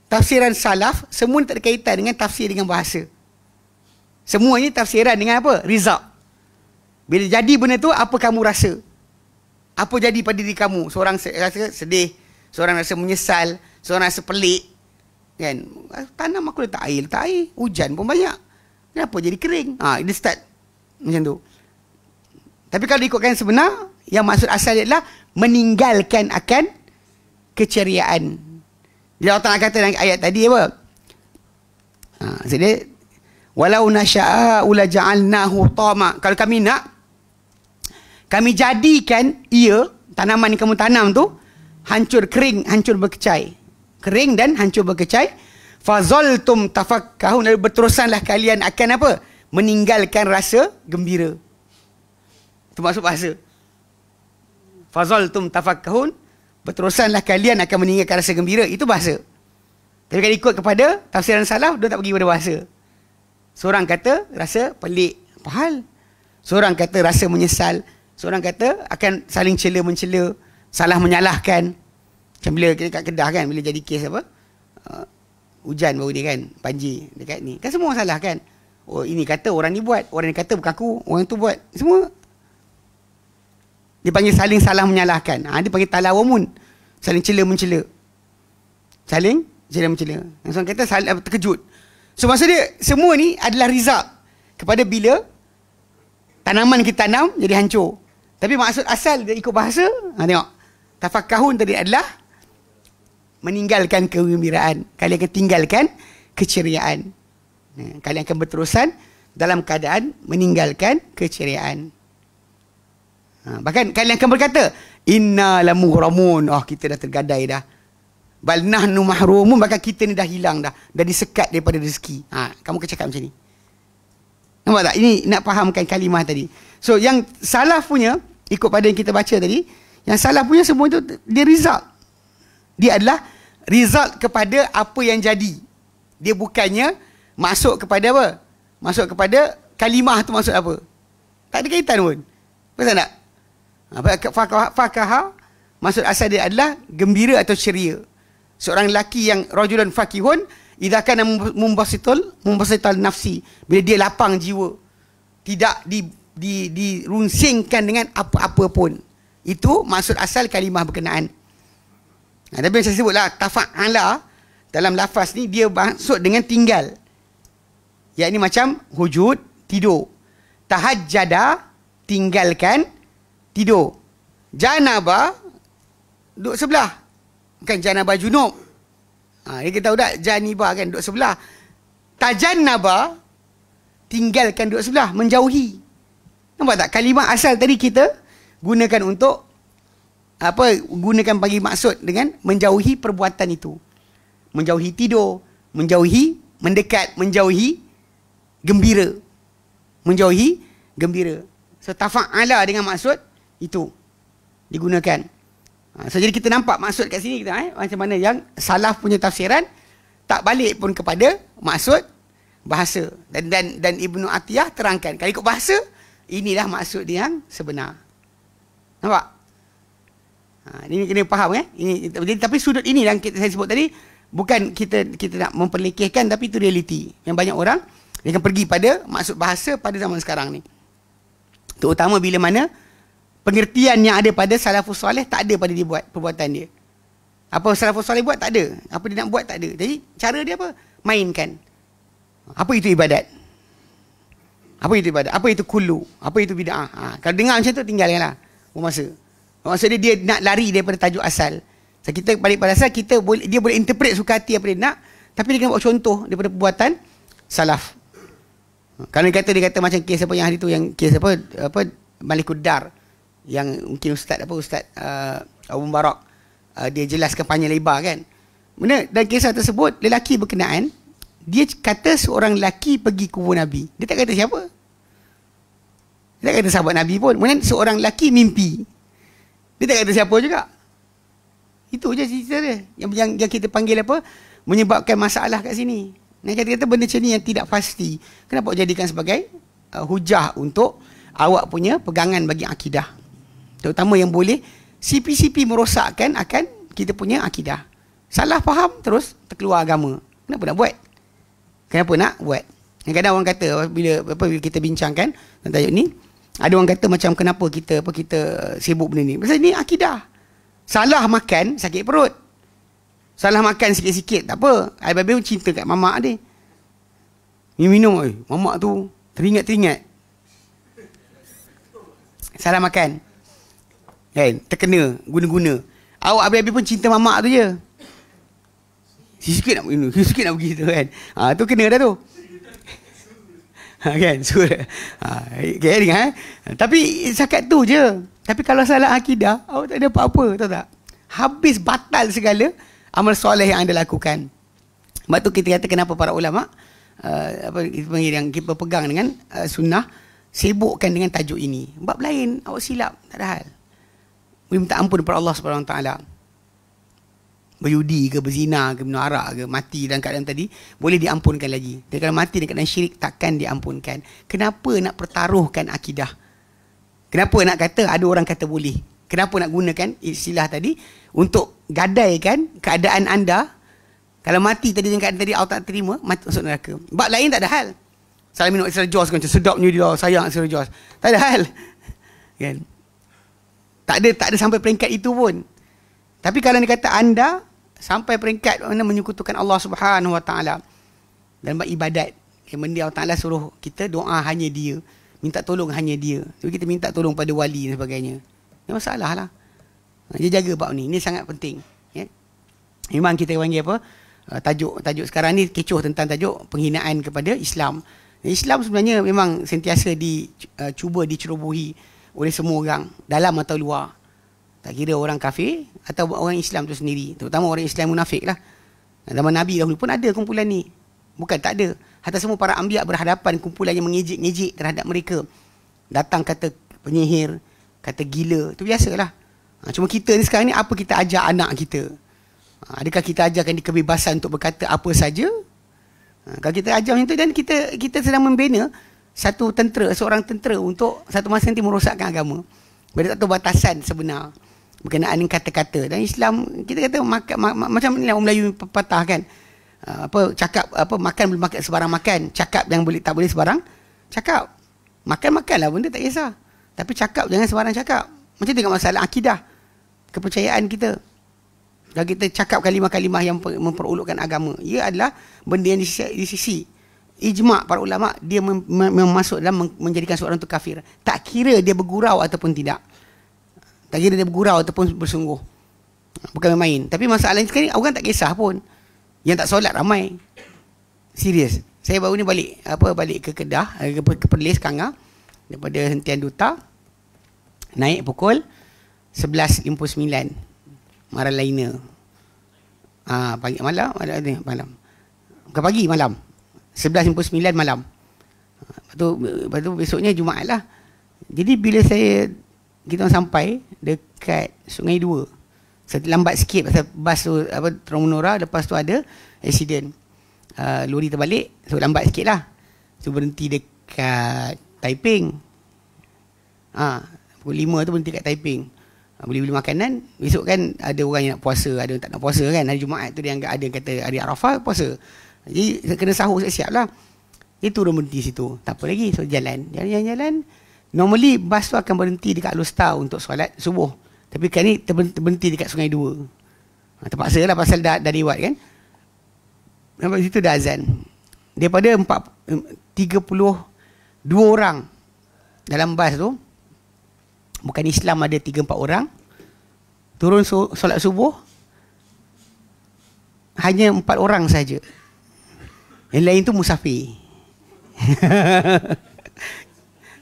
Speaker 1: tafsiran salaf, semua tak ada kaitan dengan tafsir dengan bahasa. Semuanya tafsiran dengan apa? Result. Bila jadi benda tu, apa kamu rasa? Apa jadi pada diri kamu? Seorang rasa sedih, seorang rasa menyesal, seorang rasa pelik. Kan? Tanam aku letak air. Hujan pun banyak. Kenapa jadi kering? Dia start macam tu. Tapi kalau ikutkan sebenar, yang maksud asal dia adalah meninggalkan akan keceriaan. Dia Allah Ta'ala kata dalam ayat tadi apa? Jadi, walau nasya'a'u la ja'alnahu tama. Kalau kami nak, kami jadikan ia, tanaman yang kamu tanam tu, hancur kering, hancur berkecai. Kering dan hancur berkecai. Fazaltum tafakkahun. Lalu berterusanlah kalian akan apa? Meninggalkan rasa gembira. Itu maksud bahasa. Fazaltum tafakkahun. Berterusanlah kalian akan meninggalkan rasa gembira. Itu bahasa. Tapi kalau ikut kepada tafsiran salaf, dia tak pergi pada bahasa. Seorang kata rasa pelik. Apa hal? Seorang kata rasa menyesal. Seorang kata akan saling cela-mencela, salah menyalahkan. Macam bila kita kat Kedah kan, bila jadi kes apa? Hujan baru dia kan, banjir dekat ni. Kan semua salah kan? Oh, ini kata orang ni buat, orang ni kata bukan aku, orang tu buat. Semua dia panggil saling salah menyalahkan. Dia panggil talawamun. Saling cela-mencela. Saling cela-mencela. Yang seorang kata salah, terkejut. So maksud dia, semua ni adalah result kepada bila tanaman kita tanam jadi hancur. Tapi maksud asal dia ikut bahasa, tengok. Tafakkahun tadi adalah meninggalkan kegembiraan. Kalian akan tinggalkan keceriaan. Kalian akan berterusan dalam keadaan meninggalkan keceriaan. Bahkan kalian akan berkata, inna lamughramun. Kita dah tergadai dah. Bal nahnu mahrumun. Bahkan kita ni dah hilang dah. Dah disekat daripada rezeki. Kamu akan cakap macam ni. Nampak tak? Ini nak fahamkan kalimah tadi. So yang salaf punya, ikut pada yang kita baca tadi, yang salaf punya semua itu dia result. Dia adalah result kepada apa yang jadi. Dia bukannya masuk kepada apa? Masuk kepada kalimah tu maksud apa? Tak ada kaitan pun. Betul tak? Fakaha maksud asal dia adalah gembira atau ceria. Seorang lelaki yang rajulun fakihun idza kana mumbasital nafsi, bila dia lapang jiwa, tidak dirunsingkan dengan apa-apa pun. Itu maksud asal kalimah berkenaan. Tapi yang saya sebutlah tafa'ala dalam lafaz ni dia maksud dengan tinggal. Yang ini macam hujud, tidur. Tahajjada, tinggalkan, tidur. Janabah, duduk sebelah. Bukan janabah junub. Kita tahu tak janibah kan duduk sebelah. Tajannaba, tinggalkan duduk sebelah, menjauhi. Nampak tak? Kalimah asal tadi kita gunakan untuk apa? Gunakan bagi maksud dengan menjauhi perbuatan itu. Menjauhi tidur, menjauhi mendekat, menjauhi gembira. Menjauhi gembira. So tafa'ala dengan maksud itu digunakan. So jadi kita nampak maksud kat sini kita macam mana yang salaf punya tafsiran tak balik pun kepada maksud bahasa. Dan Ibnu Atiyah terangkan kalau ikut bahasa, inilah maksud dia yang sebenar. Nampak? Ini kena faham ini. Jadi, tapi sudut ini yang saya sebut tadi bukan kita nak memperlekehkan, tapi itu realiti. Yang banyak orang dia akan pergi pada maksud bahasa pada zaman sekarang ni. Terutama bila mana pengertian yang ada pada salafus soleh tak ada pada dia buat perbuatan dia. Apa salafus soleh buat tak ada. Apa dia nak buat tak ada. Jadi cara dia apa? Mainkan. Apa itu ibadat? Apa itu ibadat? Apa itu kullu? Apa itu bid'ah? Kalau dengar macam tu tinggalkanlah. Bermasa. Maksud dia nak lari daripada tajuk asal. So, kita balik pada asal, dia boleh interpret suka hati apa dia nak, tapi dia kena buat contoh daripada perbuatan salaf. Kalau dia kata macam kes apa yang hari tu, yang kes apa Malikul Dar, yang mungkin Ustaz Abu Mubarak dia jelaskan panjang lebar kan. Benar, dan kisah tersebut lelaki berkenaan dia kata seorang lelaki pergi kubur Nabi. Dia tak kata siapa. Dia tak kata sahabat Nabi pun. Kemudian seorang lelaki mimpi. Dia tak kata siapa juga. Itu je cerita dia. Yang kita panggil apa? Menyebabkan masalah kat sini. Nah, kata-kata benda macam ni yang tidak pasti. Kenapa jadikan sebagai hujah untuk awak punya pegangan bagi akidah. Terutama yang boleh CP-CP merosakkan akan kita punya akidah. Salah faham terus terkeluar agama. Kenapa nak buat? Kenapa nak buat? Kadang-kadang orang kata bila kita bincangkan tentang tajuk ni, Ada orang kata macam kenapa kita sibuk benda ni. Pasal ni akidah. Salah makan sakit perut. Salah makan sikit-sikit tak apa. Ai babe pun cinta kat mamak dia. Minum mamak tu teringat-teringat. Salah makan. Kan, terkena guna-guna. Awak habis-habis pun cinta mamak tu je. Sikit nak minum, sikit nak pergi tu kan. Tu kena dah tu. Kan, surah. Kan. Tapi sakat tu je. Tapi kalau salah akidah, awak tak ada apa-apa, tahu tak? Habis batal segala amal soleh yang anda lakukan. Sebab tu kita kata kenapa para ulama yang kita pegang dengan sunnah sibukkan dengan tajuk ini. Bab lain awak silap, tak ada hal. Boleh minta ampun kepada Allah Subhanahu Wa Taala. Berjudi ke, berzina ke, minum arak ke, mati dalam keadaan tadi, boleh diampunkan lagi. Dan kalau mati dalam keadaan syirik, takkan diampunkan. Kenapa nak pertaruhkan akidah? Kenapa nak kata, ada orang kata boleh? Kenapa nak gunakan istilah tadi untuk gadaikan keadaan anda? Kalau mati tadi dalam keadaan tadi, Allah tak terima, mati masuk neraka. Bab lain tak ada hal. Saya minum extra jos macam sedapnya dia, sayang extra jos. Tak ada hal. Kan? Tak ada sampai peringkat itu pun. Tapi kalau dia kata anda sampai peringkat mana menyekutukan Allah Subhanahu Wa Taala dalam ibadat, benda Allah Taala suruh kita doa hanya dia, minta tolong hanya dia. Jadi kita minta tolong pada wali dan sebagainya. Ini masalah lah. Dia jaga bab ni. Ini sangat penting. Ya? Memang kita panggil apa? Tajuk sekarang ni kecoh tentang tajuk penghinaan kepada Islam. Islam sebenarnya memang sentiasa cuba dicerobohi oleh semua orang, dalam atau luar. Tak kira orang kafir atau orang Islam tu sendiri. Terutama orang Islam munafik lah. Zaman Nabi dahulu pun ada kumpulan ni. Bukan tak ada. Hatta semua para anbiya berhadapan kumpulan yang mengejek-ngejek terhadap mereka. Datang kata penyihir, kata gila. Itu biasalah. Cuma kita ni sekarang ni, apa kita ajar anak kita? Adakah kita ajarkan dia kebebasan untuk berkata apa saja? Kalau kita ajar macam tu, dan kita sedang membina seorang tentera untuk satu masa nanti merosakkan agama. Dia tak tahu batasan sebenar berkenaan dengan kata-kata. Dan Islam, kita kata macam ni lah orang Melayu pepatah kan. Cakap makan boleh makan sebarang makan, cakap yang tak boleh sebarang cakap. Makanlah benda tak kisah. Tapi cakap jangan sebarang cakap. Macam tu dengan masalah akidah, kepercayaan kita. Kalau kita cakap kalimah-kalimah yang memperolokkan agama, ia adalah benda yang di sisi ijma' para ulama, dia masuk dalam menjadikan seorang itu kafir. Tak kira dia bergurau ataupun tidak. Tak kira dia bergurau ataupun bersungguh. Bukan main. Tapi masalahnya sekarang ni, orang tak kisah pun. Yang tak solat ramai. Serius. Saya baru ni balik ke Kedah, ke Perlis, Kanga, daripada hentian duta. Naik pukul 11.59. Maralina. Pagi malam. Bukan pagi, malam. 11.59 malam. Lepas tu besoknya Jumaat lah. Jadi bila kita sampai dekat Sungai Dua, saya lambat sikit pasal bas tu terang menora. Lepas tu ada accident, lori terbalik. So lambat sikit lah. So berhenti dekat Taiping. Pukul 5 tu berhenti kat Taiping. Beli-beli makanan. Besok kan ada orang yang nak puasa, ada yang tak nak puasa kan. Hari Jumaat tu dia ada yang kata hari Arafah puasa. Jadi kena sahur siap-siap lah. Dia turun berhenti situ. Tak apa lagi. So jalan. Normally bas tu akan berhenti dekat Alostar untuk solat subuh. Tapi kan ni terberhenti dekat Sungai Dua. Terpaksa lah pasal dah lewat kan. Nampak situ dah azan. Daripada 32 orang dalam bas tu, bukan Islam ada 3-4 orang. Turun solat subuh, hanya 4 orang saja. Yang lain tu musafir.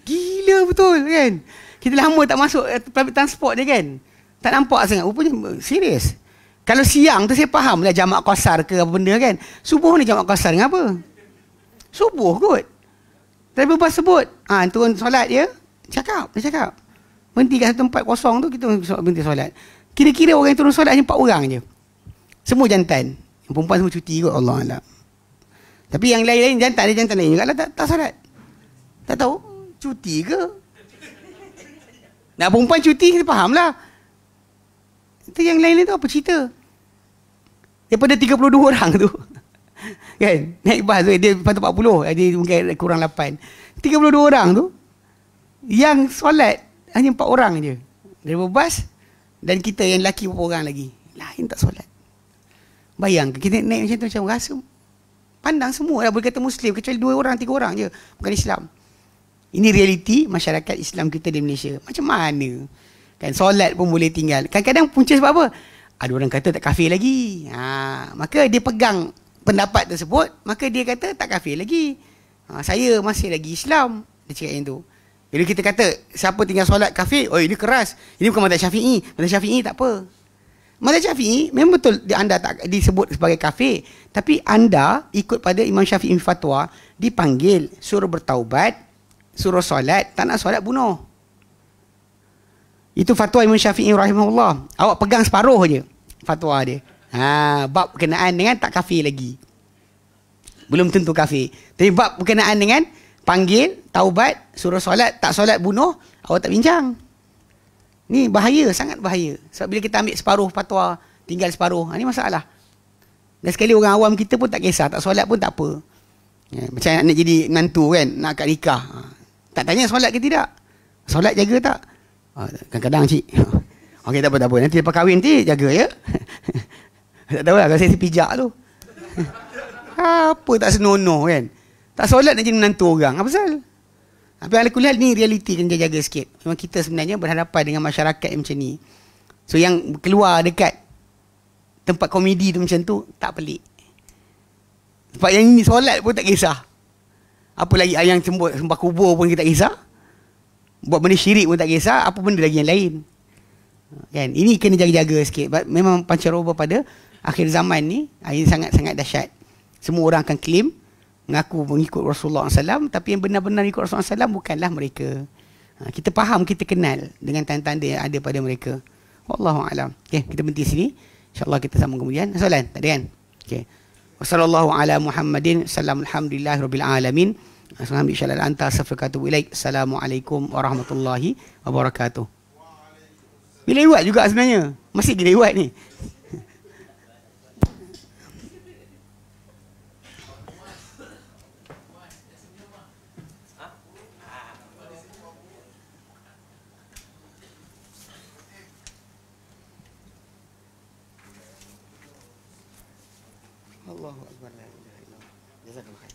Speaker 1: Gila betul kan. Kita lama tak masuk public transport dia kan. Tak nampak sangat. Rupanya serius. Kalau siang tu saya faham lah jamak qasar ke apa benda kan. Subuh ni jamak qasar dengan apa? Subuh kot. Tapi bas sebut, turun solat dia, dia cakap. Berhenti kat satu tempat kosong tu, kita berhenti solat. Kira-kira orang yang turun solat hanya 4 orang je. Semua jantan. Yang perempuan semua cuti kot, Allah Allah. Tapi yang lain-lain jantan, ada jantan lain juga lah tak solat. Tak tahu cuti ke. Nak perempuan cuti kita faham lah. Itu yang lain-lain tu apa cerita? Daripada 32 orang tu kan, naik bas tu dia 40, dia mungkin kurang 8. 32 orang tu Yang solat hanya 4 orang je. Driver bas dan kita yang lelaki berapa orang lagi. Lain tak solat. Bayangkan kita naik macam tu macam rasa pandang semua lah boleh kata Muslim kecuali 2 orang 3 orang je bukan Islam. Ini realiti masyarakat Islam kita di Malaysia. Macam mana? Kan solat pun boleh tinggal. Kadang-kadang punca sebab apa? Ada orang kata tak kafir lagi. Maka dia pegang pendapat tersebut, maka dia kata tak kafir lagi. Saya masih lagi Islam. Dia cakap yang tu. Bila kita kata siapa tinggal solat kafir, oh ini keras. Ini bukan mazhab Syafi'i. Mazhab Syafi'i tak apa. Mazhab Syafi'i memang betul anda tak disebut sebagai kafir, tapi anda ikut pada Imam Syafi'i fatwa, dipanggil suruh bertaubat, suruh solat, tak nak solat bunuh. Itu fatwa Imam Syafi'i rahimahullah. Awak pegang separuh je fatwa dia. Bab berkenaan dengan tak kafir lagi. Belum tentu kafir. Tapi bab berkenaan dengan panggil, taubat, suruh solat, tak solat bunuh, awak tak bincang. Ni bahaya, sangat bahaya. Sebab bila kita ambil separuh fatwa, tinggal separuh, ni masalah. Dan sekali orang awam kita pun tak kisah, tak solat pun tak apa. Macam nak jadi menantu kan, nak akad nikah. Tak tanya solat ke tidak. Solat jaga tak? Kadang-kadang cik. Okey tak apa. Nanti lepas kahwin nanti jaga ya. Tak tahu lah kalau saya pijak tu. Apa tak senonoh kan. Tak solat nak jadi menantu orang. Apa pasal? Tapi ala kuliah ni realiti kena jaga sikit. Memang kita sebenarnya berhadapan dengan masyarakat yang macam ni. So yang keluar dekat tempat komedi tu macam tu, tak pelik. Sebab yang ini solat pun tak kisah. Apa lagi yang sembah kubur pun kita tak kisah. Buat benda syirik pun tak kisah. Apa benda lagi yang lain. Kan? Ini kena jaga-jaga sikit. Memang pancaroba pada akhir zaman ni, ini sangat-sangat dahsyat. Semua orang akan claim mengaku mengikut Rasulullah SAW, tapi yang benar-benar ikut Rasulullah SAW bukanlah mereka. Kita faham, kita kenal dengan tanda-tanda yang ada pada mereka. Wallahu'alam. Okay, kita berhenti sini. InsyaAllah kita sambung kemudian. Soalan? Tak ada kan? Okay. Wassalamualaikum ala Muhammadin. Alhamdulillahirrabbilalamin. Assalamualaikum warahmatullahi wabarakatuh. Bila lewat juga sebenarnya. Masih dilewat ni. Allahu Akbar. Jazakallah khair.